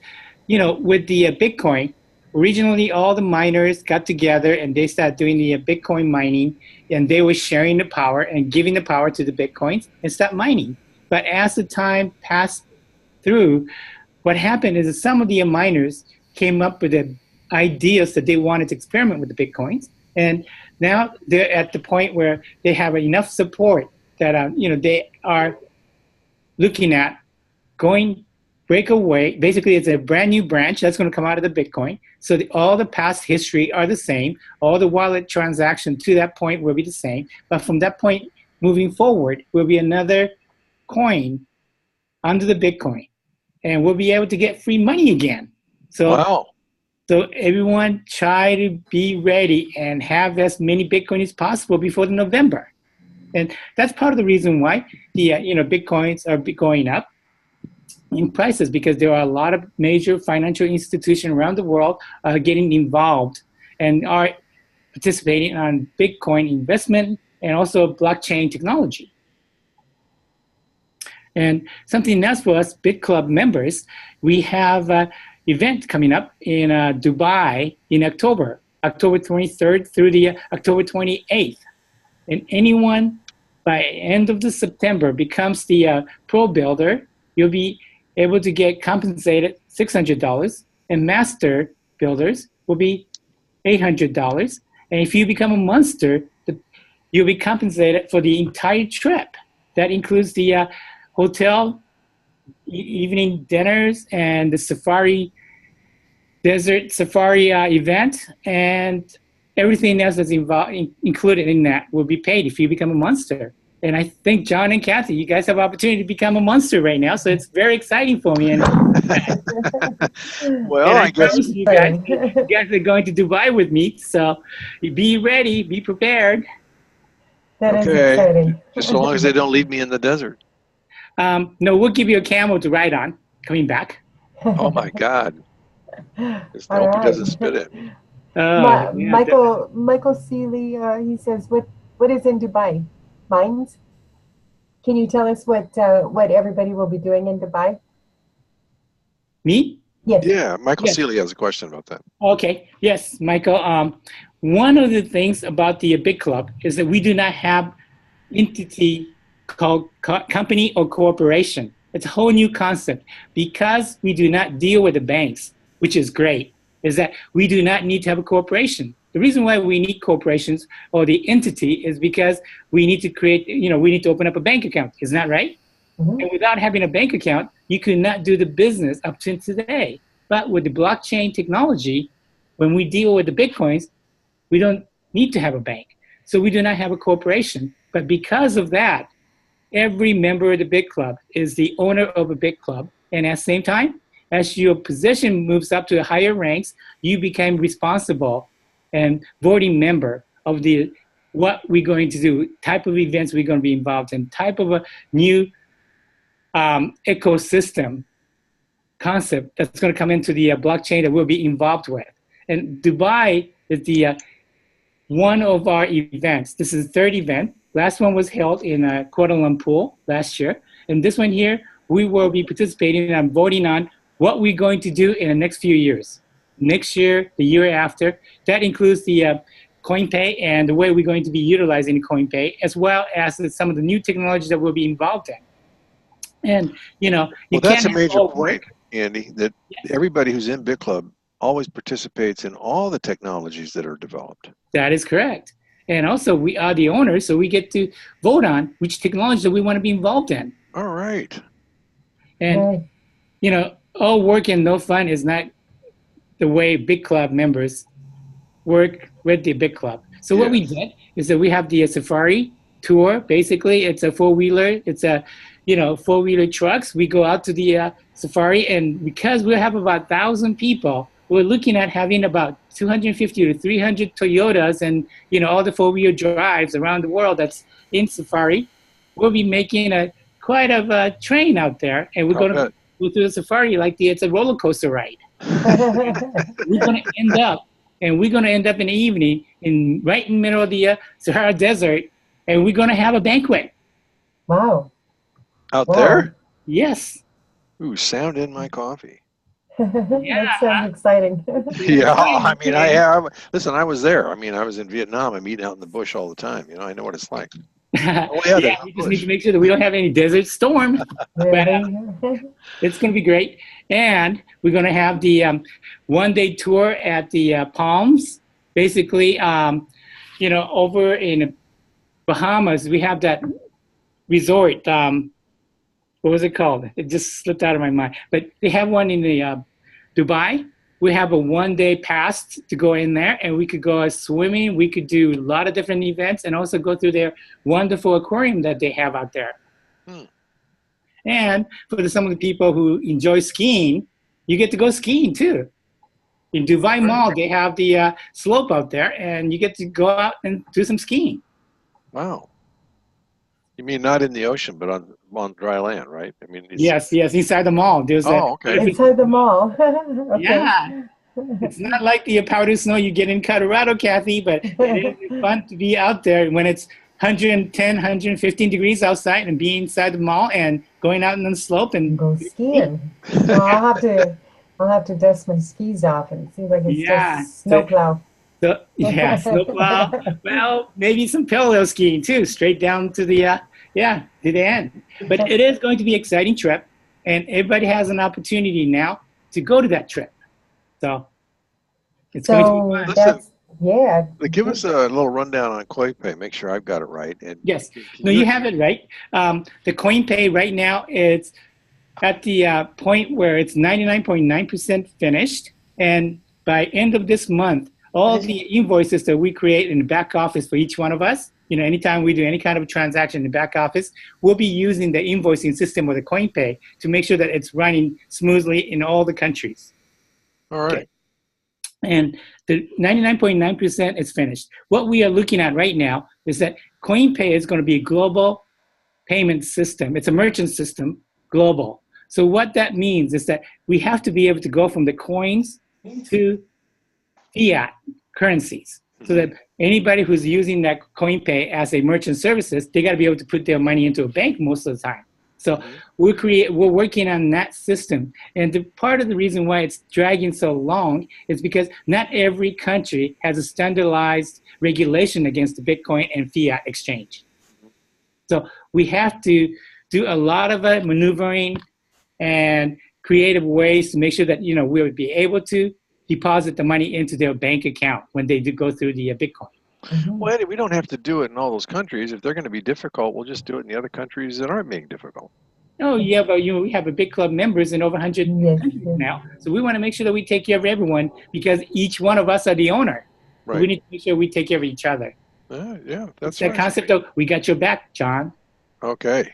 with the Bitcoin, originally all the miners got together and they started doing the Bitcoin mining, and they were sharing the power and giving the power to the Bitcoins and start mining. But as the time passed through, what happened is that some of the miners came up with the ideas that they wanted to experiment with the Bitcoins. And now they're at the point where they have enough support that, they are looking at going break away. Basically, it's a brand new branch that's going to come out of the Bitcoin. So all the past history are the same. All the wallet transaction to that point will be the same. But from that point moving forward will be another coin under the Bitcoin, and we'll be able to get free money again. So, Wow. so everyone try to be ready and have as many Bitcoin as possible before the November. And that's part of the reason why the Bitcoins are going up in prices, because there are a lot of major financial institutions around the world getting involved and are participating on Bitcoin investment and also blockchain technology. And something else for us Bitclub members, we have an event coming up in Dubai in October 23rd through the October 28th. And anyone by end of the September becomes the pro builder, you'll be able to get compensated $600, and master builders will be $800. And if you become a monster, you'll be compensated for the entire trip. That includes the hotel, evening dinners, and the desert safari event, and everything else that's included in that will be paid if you become a monster. And I think John and Kathy, you guys have opportunity to become a monster right now, so it's very exciting for me. And Well, and I I guess. promise you guys are going to Dubai with me, so be ready, be prepared. That is Okay. exciting. Just so long as they don't leave me in the desert. No, we'll give you a camel to ride on coming back. Oh my God. Just All hope he right. doesn't spit at me. Oh, yeah, definitely. Michael Seeley, he says, what is in Dubai? Mines? Can you tell us what everybody will be doing in Dubai? Me? Yes. Yeah, Michael Yes. Seeley has a question about that. Okay. Yes, Michael. One of the things about the Bitclub is that we do not have entity called company or corporation. It's a whole new concept because we do not deal with the banks, which is great. Is that we do not need to have a corporation. The reason why we need corporations or the entity is because we need to create, we need to open up a bank account. Isn't that right? Mhm. And without having a bank account, you could not do the business up to today. But with the blockchain technology, when we deal with the Bitcoins, we don't need to have a bank. So we do not have a corporation. But because of that, every member of the Bitclub is the owner of a Bitclub. And at the same time, as your position moves up to higher ranks, you become responsible and voting member of the what we're going to do, type of events we're going to be involved in, type of a new ecosystem concept that's going to come into the blockchain that we'll be involved with. And Dubai is the one of our events. This is the third event. Last one was held in Kuala Lumpur last year. And this one here, we will be participating and voting on what we're going to do in the next few years. Next year, the year after. That includes the CoinPay and the way we're going to be utilizing CoinPay, as well as some of the new technologies that we'll be involved in. And, you Well, can't that's a have it major all point, work. Andy, that Yes. everybody who's in BitClub always participates in all the technologies that are developed. That is correct. And also, we are the owners, so we get to vote on which technology that we want to be involved in. All right. And, Right. you know, all work and no fun is not the way Bitclub members work with the Bitclub. So what we Yes. did is that we have the safari tour. Basically, it's a four-wheeler. It's a, four-wheeler trucks. We go out to the safari, and because we have about 1,000 people, we're looking at having about 250 to 300 Toyotas and, all the four-wheel drives around the world that's in safari. We'll be making quite a train out there, and we're going to go through the safari like it's a roller coaster ride. We're going to end up in the evening right in the middle of the Sahara Desert, and we're going to have a banquet. Wow. Out there? Yes. Ooh, sound in my coffee. That sounds exciting. Yeah, I mean, listen, I was there. I mean, I was in Vietnam. I'm eating out in the bush all the time. I know what it's like. Oh, yeah, we just need to make sure that we don't have any desert storm. But it's going to be great. And we're going to have the one-day tour at the Palms. Basically, over in Bahamas, we have that resort. What was it called? It just slipped out of my mind. But they have one in the Dubai. We have a one-day pass to go in there, and we could go swimming. We could do a lot of different events and also go through their wonderful aquarium that they have out there. And for some of the people who enjoy skiing, you get to go skiing too. In Dubai Mall, they have the slope out there, and you get to go out and do some skiing. Wow. You mean not in the ocean, but on dry land, right? I mean, yes, inside the mall. There's okay. Inside the mall. Okay. Yeah. It's not like the powdered snow you get in Colorado, Kathy, but it is fun to be out there when it's 110, 115 degrees outside and being inside the mall and going out on the slope and go skiing. Well, I'll have to dust my skis off, and it seems like it's just snowplow. Snowplow. Well, maybe some parallel skiing too, straight down to the end. But it is going to be an exciting trip, and everybody has an opportunity now to go to that trip. So it's going to be fun. Listen, give us a little rundown on CoinPay. Make sure I've got it right. Yes. No, you have it right. The CoinPay right now, it's at the point where it's 99.9% finished, and by end of this month, all the invoices that we create in the back office for each one of us, anytime we do any kind of a transaction in the back office, we'll be using the invoicing system or the CoinPay to make sure that it's running smoothly in all the countries. All right. Okay. And the 99.9% is finished. What we are looking at right now is that CoinPay is going to be a global payment system. It's a merchant system, global. So what that means is that we have to be able to go from the coins to fiat currencies, so that anybody who's using that CoinPay as a merchant services, they got to be able to put their money into a bank most of the time. So we're working on that system. And part of the reason why it's dragging so long is because not every country has a standardized regulation against the Bitcoin and fiat exchange. So we have to do a lot of maneuvering and creative ways to make sure that, we would be able to deposit the money into their bank account when they do go through the Bitcoin. Well, Eddie, we don't have to do it in all those countries. If they're going to be difficult, we'll just do it in the other countries that aren't being difficult. Oh, yeah, but we have a Bitclub members in over 100 countries now. So we want to make sure that we take care of everyone because each one of us are the owner. Right. So we need to make sure we take care of each other. Yeah, that's the concept of we got your back, John. Okay.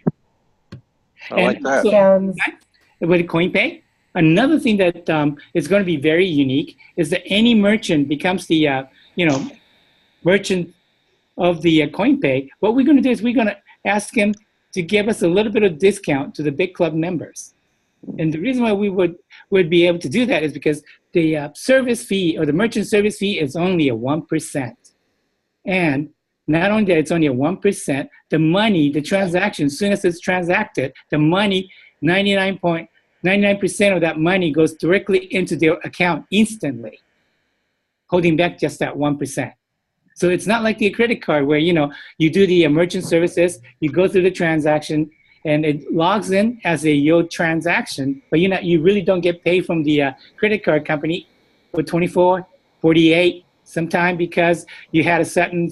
I like that. Sounds... With CoinPay, another thing that is going to be very unique is that any merchant becomes the, merchant of the CoinPay. What we're going to do is we're going to ask him to give us a little bit of discount to the Bitclub members. And the reason why we would be able to do that is because the service fee or the merchant service fee is only a 1%. And not only that, it's only a 1%, the money, the transaction, as soon as it's transacted, the money, 99% of that money goes directly into their account instantly, holding back just that 1%. So it's not like the credit card where, you do the merchant services, you go through the transaction, and it logs in as a your transaction, but you really don't get paid from the credit card company for 24, 48, sometime because you had a sudden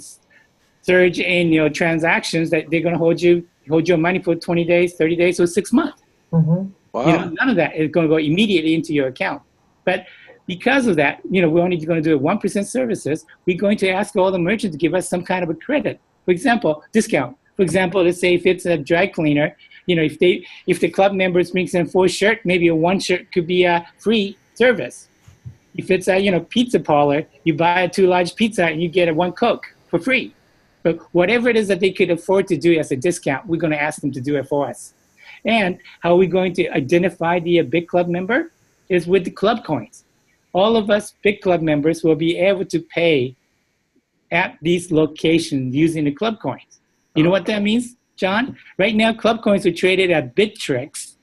surge in your transactions that they're going to hold your money for 20 days, 30 days, or 6 months. Mm-hmm. Wow. None of that is going to go immediately into your account. But because of that, we're only going to do 1% services. We're going to ask all the merchants to give us some kind of a credit. For example, discount. For example, let's say if it's a dry cleaner, if the club members brings in 4 shirts, maybe a 1 shirt could be a free service. If it's a pizza parlor, you buy a 2 large pizza and you get a 1 Coke for free. But whatever it is that they could afford to do as a discount, we're going to ask them to do it for us. And how are we going to identify the Bitclub member? Is with the club coins. All of us Bitclub members will be able to pay at these locations using the club coins. You know what that means, John? Right now, club coins are traded at Bittrex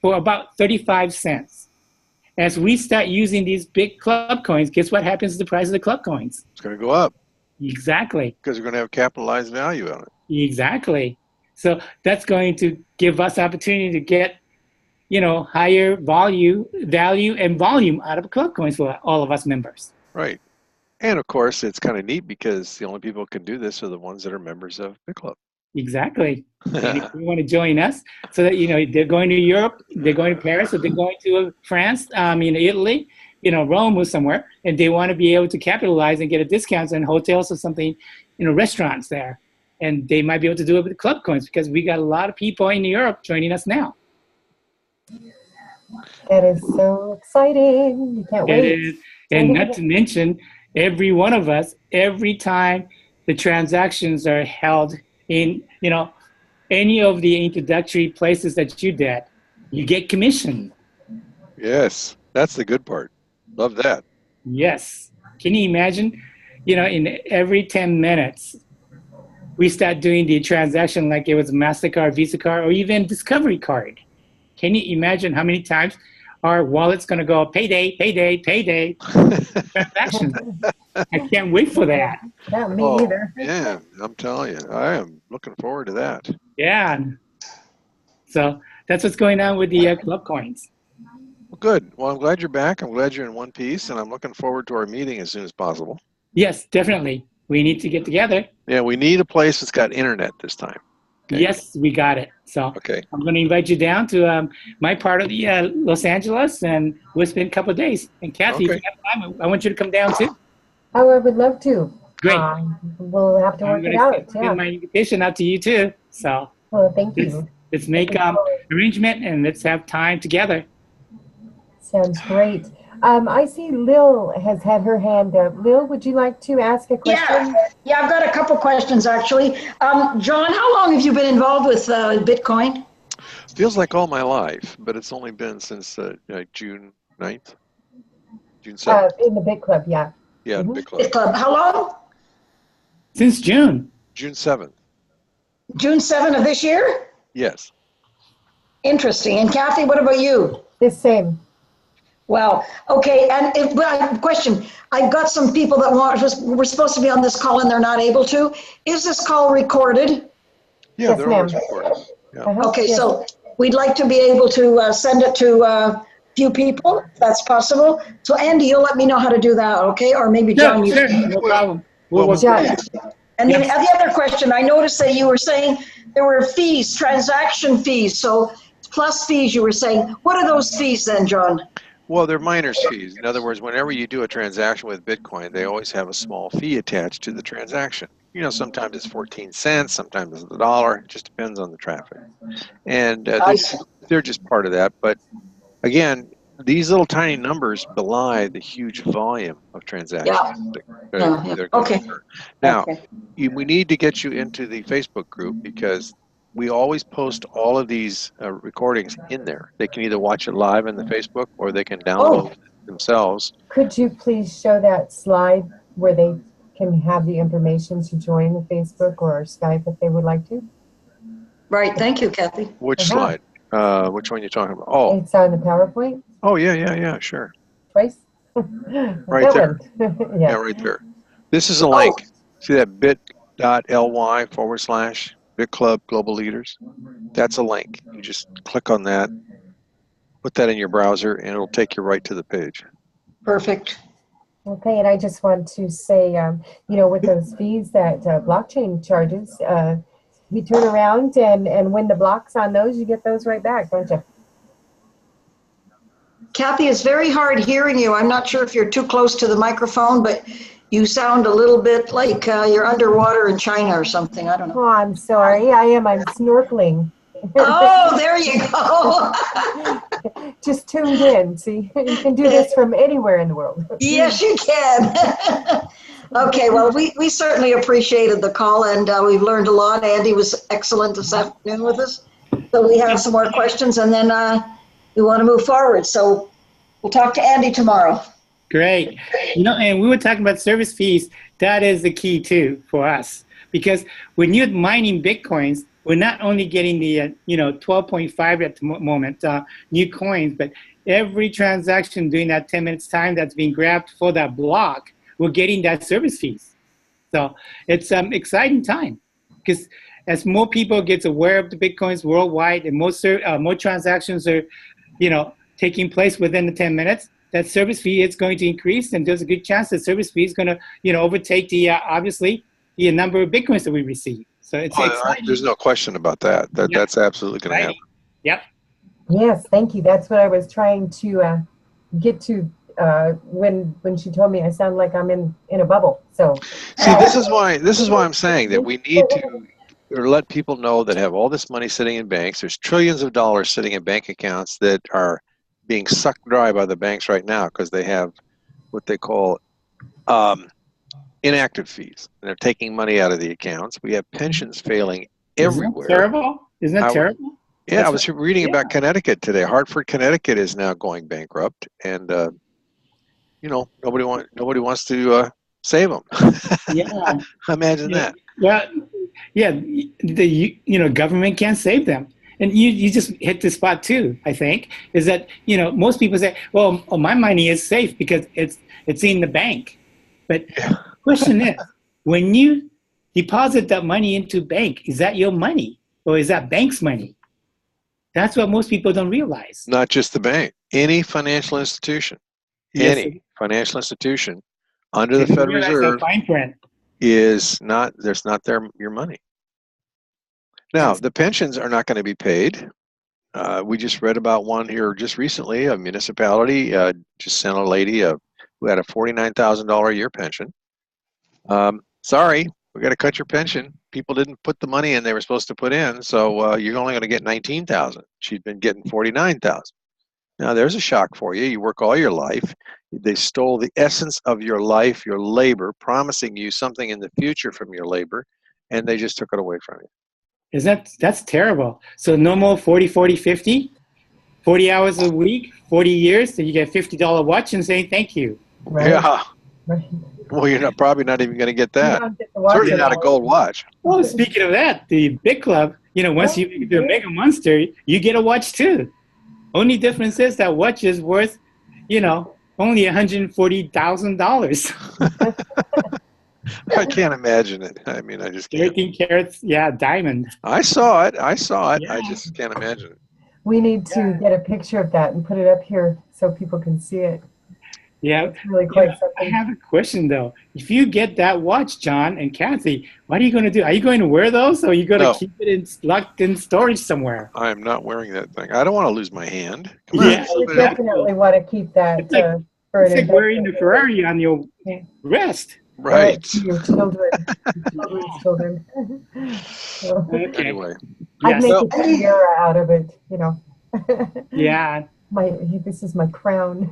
for about 35 cents. As we start using these big club coins, guess what happens to the price of the club coins? It's going to go up. Exactly. Because we're going to have capitalized value on it. Exactly. So that's going to give us opportunity to get, higher value and volume out of club coins for all of us members. Right. And of course, it's kind of neat because the only people who can do this are the ones that are members of Bitclub. Exactly. And if you want to join us, so that they're going to Europe, they're going to Paris, or they're going to France, Italy, Rome or somewhere, and they want to be able to capitalize and get a discount in hotels or something, restaurants there, and they might be able to do it with club coins because we got a lot of people in Europe joining us now. That is so exciting! You can't wait. It is, and not to mention, every one of us, every time the transactions are held in, any of the introductory places that you did, you get commission. Yes, that's the good part. Love that. Yes. Can you imagine? In every 10 minutes, we start doing the transaction like it was a MasterCard, Visa card, or even Discovery card. Can you imagine how many times our wallet's going to go payday, payday, payday transaction? I can't wait for that. Yeah, me either. Yeah, I'm telling you, I am looking forward to that. Yeah. So that's what's going on with the club coins. Well, good. Well, I'm glad you're back. I'm glad you're in one piece, and I'm looking forward to our meeting as soon as possible. Yes, definitely. We need to get together. Yeah, we need a place that's got internet this time. Okay. Yes, we got it. So okay. I'm going to invite you down to my part of the Los Angeles, and we'll spend a couple of days. And Kathy, if you have time, I want you to come down too. Oh, I would love to. Great. We'll have to work it out. Send my invitation out to you too. So. Well, thank you. Let's make arrangement and let's have time together. Sounds great. I see Lil has had her hand up. Lil, would you like to ask a question? Yeah, I've got a couple questions actually. John, how long have you been involved with Bitcoin? Feels like all my life, but it's only been since June 9th, June 7th. In the Bitclub, yeah. Yeah, mm-hmm. Bitclub. Bitclub. How long? Since June. June 7th. June 7th of this year? Yes. Interesting. And Kathy, what about you? The same. Well, okay. And question, I've got some people that were supposed to be on this call and they're not able to. Is this call recorded? Yeah, yes, they're always recorded. Yeah. Okay, yes. So we'd like to be able to send it to a few people, if that's possible. So Andy, you'll let me know how to do that, okay? Or maybe John. Sure, no problem. And the other question, I noticed that you were saying there were fees, transaction fees. So plus fees, you were saying. What are those fees then, John? Well, they're miners fees. In other words, whenever you do a transaction with Bitcoin, they always have a small fee attached to the transaction. Sometimes it's 14 cents, sometimes it's $1. It just depends on the traffic. And they're just part of that. But again, these little tiny numbers belie the huge volume of transactions. Okay. Now, we need to get you into the Facebook group because we always post all of these recordings in there. They can either watch it live in the Facebook or they can download it themselves. Could you please show that slide where they can have the information to join the Facebook or Skype if they would like to? Right. Thank you, Kathy. Which slide? Which one are you talking about? Oh, it's on the PowerPoint. Oh, yeah, sure. Twice? Right there. Yeah, right there. This is a link. See that bit.ly/Bitclub Global Leaders? That's a link. You just click on that, put that in your browser, and it'll take you right to the page. Perfect. Okay, and I just want to say, with those fees that blockchain charges, you turn around and win the blocks on those, you get those right back, don't you? Kathy, it's very hard hearing you. I'm not sure if you're too close to the microphone, but you sound a little bit like you're underwater in China or something. I don't know. Oh, I'm sorry. I'm snorkeling. Oh, there you go. Just tuned in. See, you can do this from anywhere in the world. Yes, you can. Okay, well, we certainly appreciated the call, and we've learned a lot. Andy was excellent this afternoon with us. So we have some more questions, and then we want to move forward. So we'll talk to Andy tomorrow. Great. And we were talking about service fees. That is the key too for us, because when you're mining Bitcoins, we're not only getting the 12.5 at the moment new coins, but every transaction during that 10 minutes time that's being grabbed for that block, we're getting that service fees. So it's exciting time, because as more people get aware of the Bitcoins worldwide and more transactions are taking place within the 10 minutes, that service fee is going to increase, and there's a good chance that service fee is going to overtake the obviously the number of Bitcoins that we receive. So it's exciting. There's no question about that. That's absolutely going to happen. Yep. Yes, thank you. That's what I was trying to get to when she told me I sound like I'm in a bubble. So see, this is why I'm saying that we need to let people know that have all this money sitting in banks. There's trillions of dollars sitting in bank accounts that are being sucked dry by the banks right now because they have what they call inactive fees. And they're taking money out of the accounts. We have pensions failing everywhere. Isn't that terrible? Yeah, I was reading about Connecticut today. Hartford, Connecticut is now going bankrupt, and nobody wants to save them. Yeah, imagine that. Well, yeah, the government can't save them. And you just hit the spot too, I think, is that, most people say, well, my money is safe because it's in the bank. But the question is, when you deposit that money into bank, is that your money or is that bank's money? That's what most people don't realize. Not just the bank, any financial institution, financial institution under the Federal Reserve is not your money. Now, the pensions are not going to be paid. We just read about one here just recently. A municipality just sent a lady who had a $49,000 a year pension. Sorry, we got to cut your pension. People didn't put the money in they were supposed to put in, so you're only going to get $19,000. She'd been getting $49,000. Now, there's a shock for you. You work all your life. They stole the essence of your life, your labor, promising you something in the future from your labor, and they just took it away from you. That's terrible. So no more 40, 40, 50, 40 hours a week, 40 years, then you get a $50 watch and say thank you. Right. Yeah. Right. Well, you're probably not even going to get that. Certainly not a gold watch. Well, speaking of that, the Bitclub, once you do a Mega Monster, you get a watch too. Only difference is that watch is worth, only $140,000. I can't imagine it. I mean, I just can't. 13 carats, diamond. I saw it. Yeah. I just can't imagine it. We need to get a picture of that and put it up here so people can see it. Yeah, it's really quite something. I have a question though. If you get that watch, John and Kathy, what are you going to do? Are you going to wear those, or are you going to keep it locked in storage somewhere? I am not wearing that thing. I don't want to lose my hand. You definitely want to keep that. It's like wearing the Ferrari on your wrist. Right. Your children. Children's children. So, anyway. I'd make a tiara out of it, Yeah. This is my crown.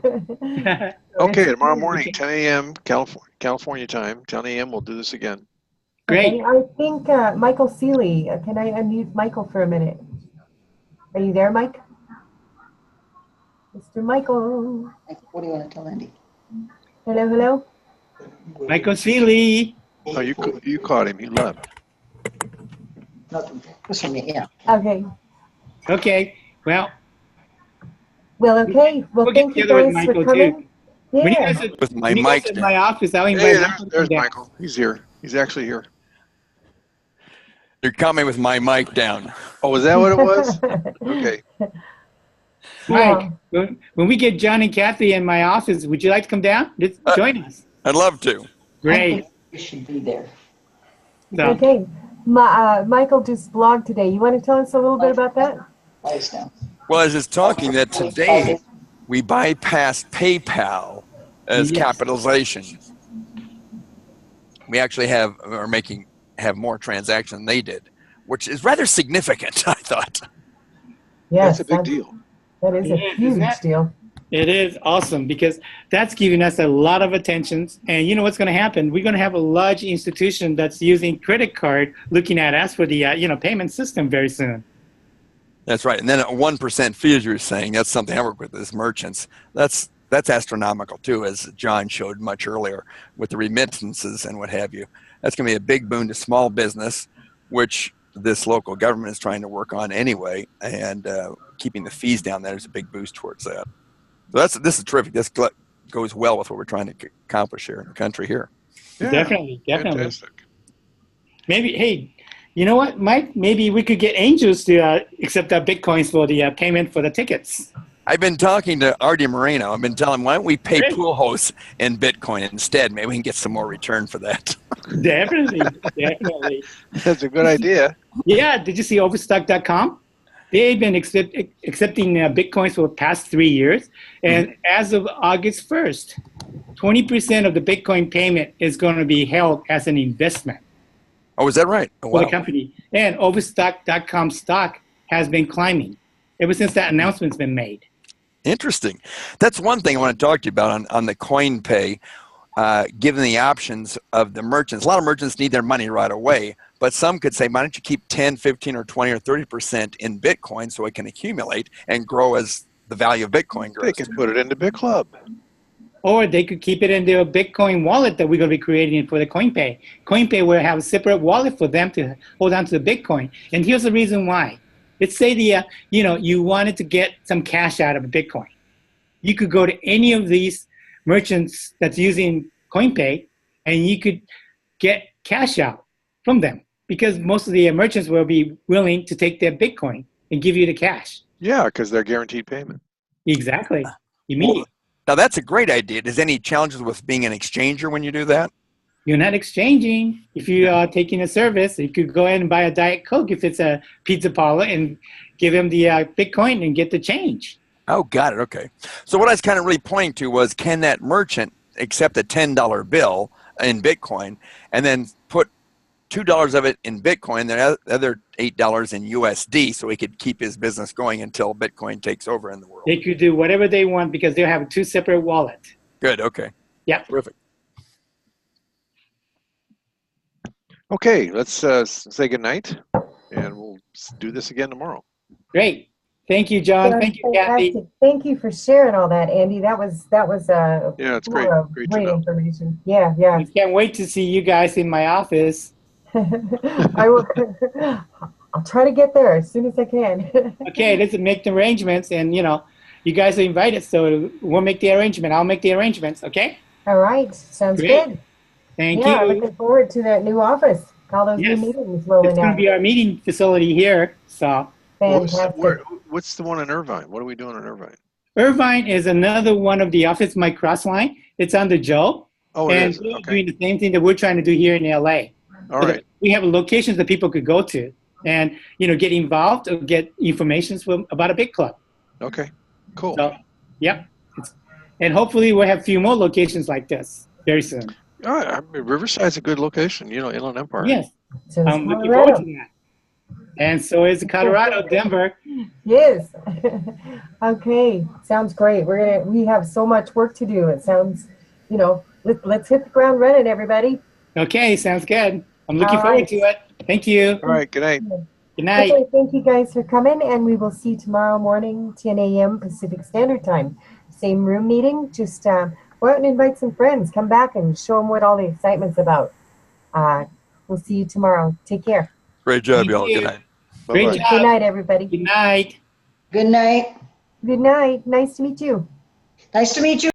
Okay, tomorrow morning, 10 a.m. California time, 10 a.m. We'll do this again. Great. Okay, I think Michael Seeley. Can I unmute Michael for a minute? Are you there, Mike? Mr. Michael. What do you want to tell Andy? Hello. Michael Seeley. Oh, you caught him. He left. Nothing. This for me, yeah. Okay. Okay. Well, okay. Well, we'll thank you guys for coming. Too. Yeah. With my mic in my office, I'll there's Michael. He's here. He's actually here. You're coming with my mic down. Oh, is that what it was? Okay. Mike, when we get John and Kathy in my office, would you like to come down? Just join us. I'd love to. I Great. think you should be there. So, Okay. Michael just blogged today. You want to tell us a little bit about that? Well, I was just talking that today we bypassed PayPal as Yes. capitalization. We actually have more transactions than they did, which is rather significant, I thought. Yes, That's a big deal. That is a Yeah, huge isn't it? deal. It is awesome because that's giving us a lot of attention. And you know what's going to happen? We're going to have a large institution that's using credit card looking at us for the payment system very soon. That's right. And then a 1% fee, as you were saying, that's something I work with as merchants. That's astronomical too, as John showed much earlier with the remittances and what have you. That's going to be a big boon to small business, which this local government is trying to work on anyway, and keeping the fees down there is a big boost towards that. So this is terrific. This goes well with what we're trying to accomplish here in the country here. Yeah, Definitely. fantastic. Maybe, hey, you know what, Mike? Maybe we could get angels to accept our Bitcoins for the payment for the tickets. I've been talking to Artie Moreno. I've been telling him, why don't we pay Great. pool hosts in Bitcoin instead? Maybe we can get some more return for that. Definitely. Definitely. That's a good idea. Yeah, did you see Overstock.com? They've been accepting Bitcoins for the past 3 years. And as of August 1st, 20% of the Bitcoin payment is going to be held as an investment Oh, is that right? Oh, for wow. the company. And Overstock.com stock has been climbing ever since that announcement's been made. Interesting. That's one thing I want to talk to you about on the coin pay, given the options of the merchants. A lot of merchants need their money right away, but some could say, why don't you keep 10, 15, or 20, or 30% in Bitcoin so it can accumulate and grow as the value of Bitcoin grows? They can put it into Bitclub. Or they could keep it in their Bitcoin wallet that we're going to be creating for the CoinPay. CoinPay will have a separate wallet for them to hold on to the Bitcoin. And here's the reason why. Let's say you wanted to get some cash out of a Bitcoin. You could go to any of these merchants that's using CoinPay, and you could get cash out from them because most of the merchants will be willing to take their Bitcoin and give you the cash. Yeah, because they're guaranteed payment. Exactly. Immediately. Now, that's a great idea. Does any challenges with being an exchanger when you do that? You're not exchanging. If you are taking a service, you could go ahead and buy a Diet Coke if it's a pizza parlor and give them the Bitcoin and get the change. Oh, got it. Okay. So what I was kind of really pointing to was, can that merchant accept a $10 bill in Bitcoin and then put $2 of it in Bitcoin, the other $8 in USD, so he could keep his business going until Bitcoin takes over in the world? They could do whatever they want because they'll have two separate wallets. Good. Okay. Yeah. Terrific. Okay, let's say goodnight, and we'll do this again tomorrow. Great. Thank you, John. Thank you, Kathy. Fantastic. Thank you for sharing all that, Andy. That was Yeah, it's great. Great to great know. information. Yeah, yeah. I can't wait to see you guys in my office. I will. I'll try to get there as soon as I can. Okay, let's make the arrangements, and you guys are invited, so we'll make the arrangement. I'll make the arrangements. Okay. All right. Sounds Great. good. Thank Yeah, you. looking forward to that new office. All those Yes. new meetings It's rolling going to out. be our meeting facility here. So Fantastic. What's the one in Irvine? What are we doing in Irvine? Irvine is another one of the Office My Cross line. It's under Joe. Oh, it And is. we're Okay. doing the same thing that we're trying to do here in LA. All right. We have locations that people could go to and get involved or get information about a big club. Okay. Cool. So, yep. And hopefully we'll have a few more locations like this very soon. All right. I mean, Riverside's a good location. Inland Empire. Yes. So it's I'm looking Colorado. forward to that. And so is Colorado, Denver. Yes. Okay. Sounds great. We have so much work to do. It sounds, let's hit the ground running, everybody. Okay, sounds good. I'm looking All forward right. to it. Thank you. All right. Good night. Good night. Okay, thank you guys for coming, and we will see you tomorrow morning, 10 a.m. Pacific Standard Time. Same room meeting. Just go out and invite some friends. Come back and show them what all the excitement's about. We'll see you tomorrow. Take care. Great job, Thank y'all. you. Good night. Great Bye-bye. job. Good night, everybody. Good night. Good night. Good night. Nice to meet you. Nice to meet you.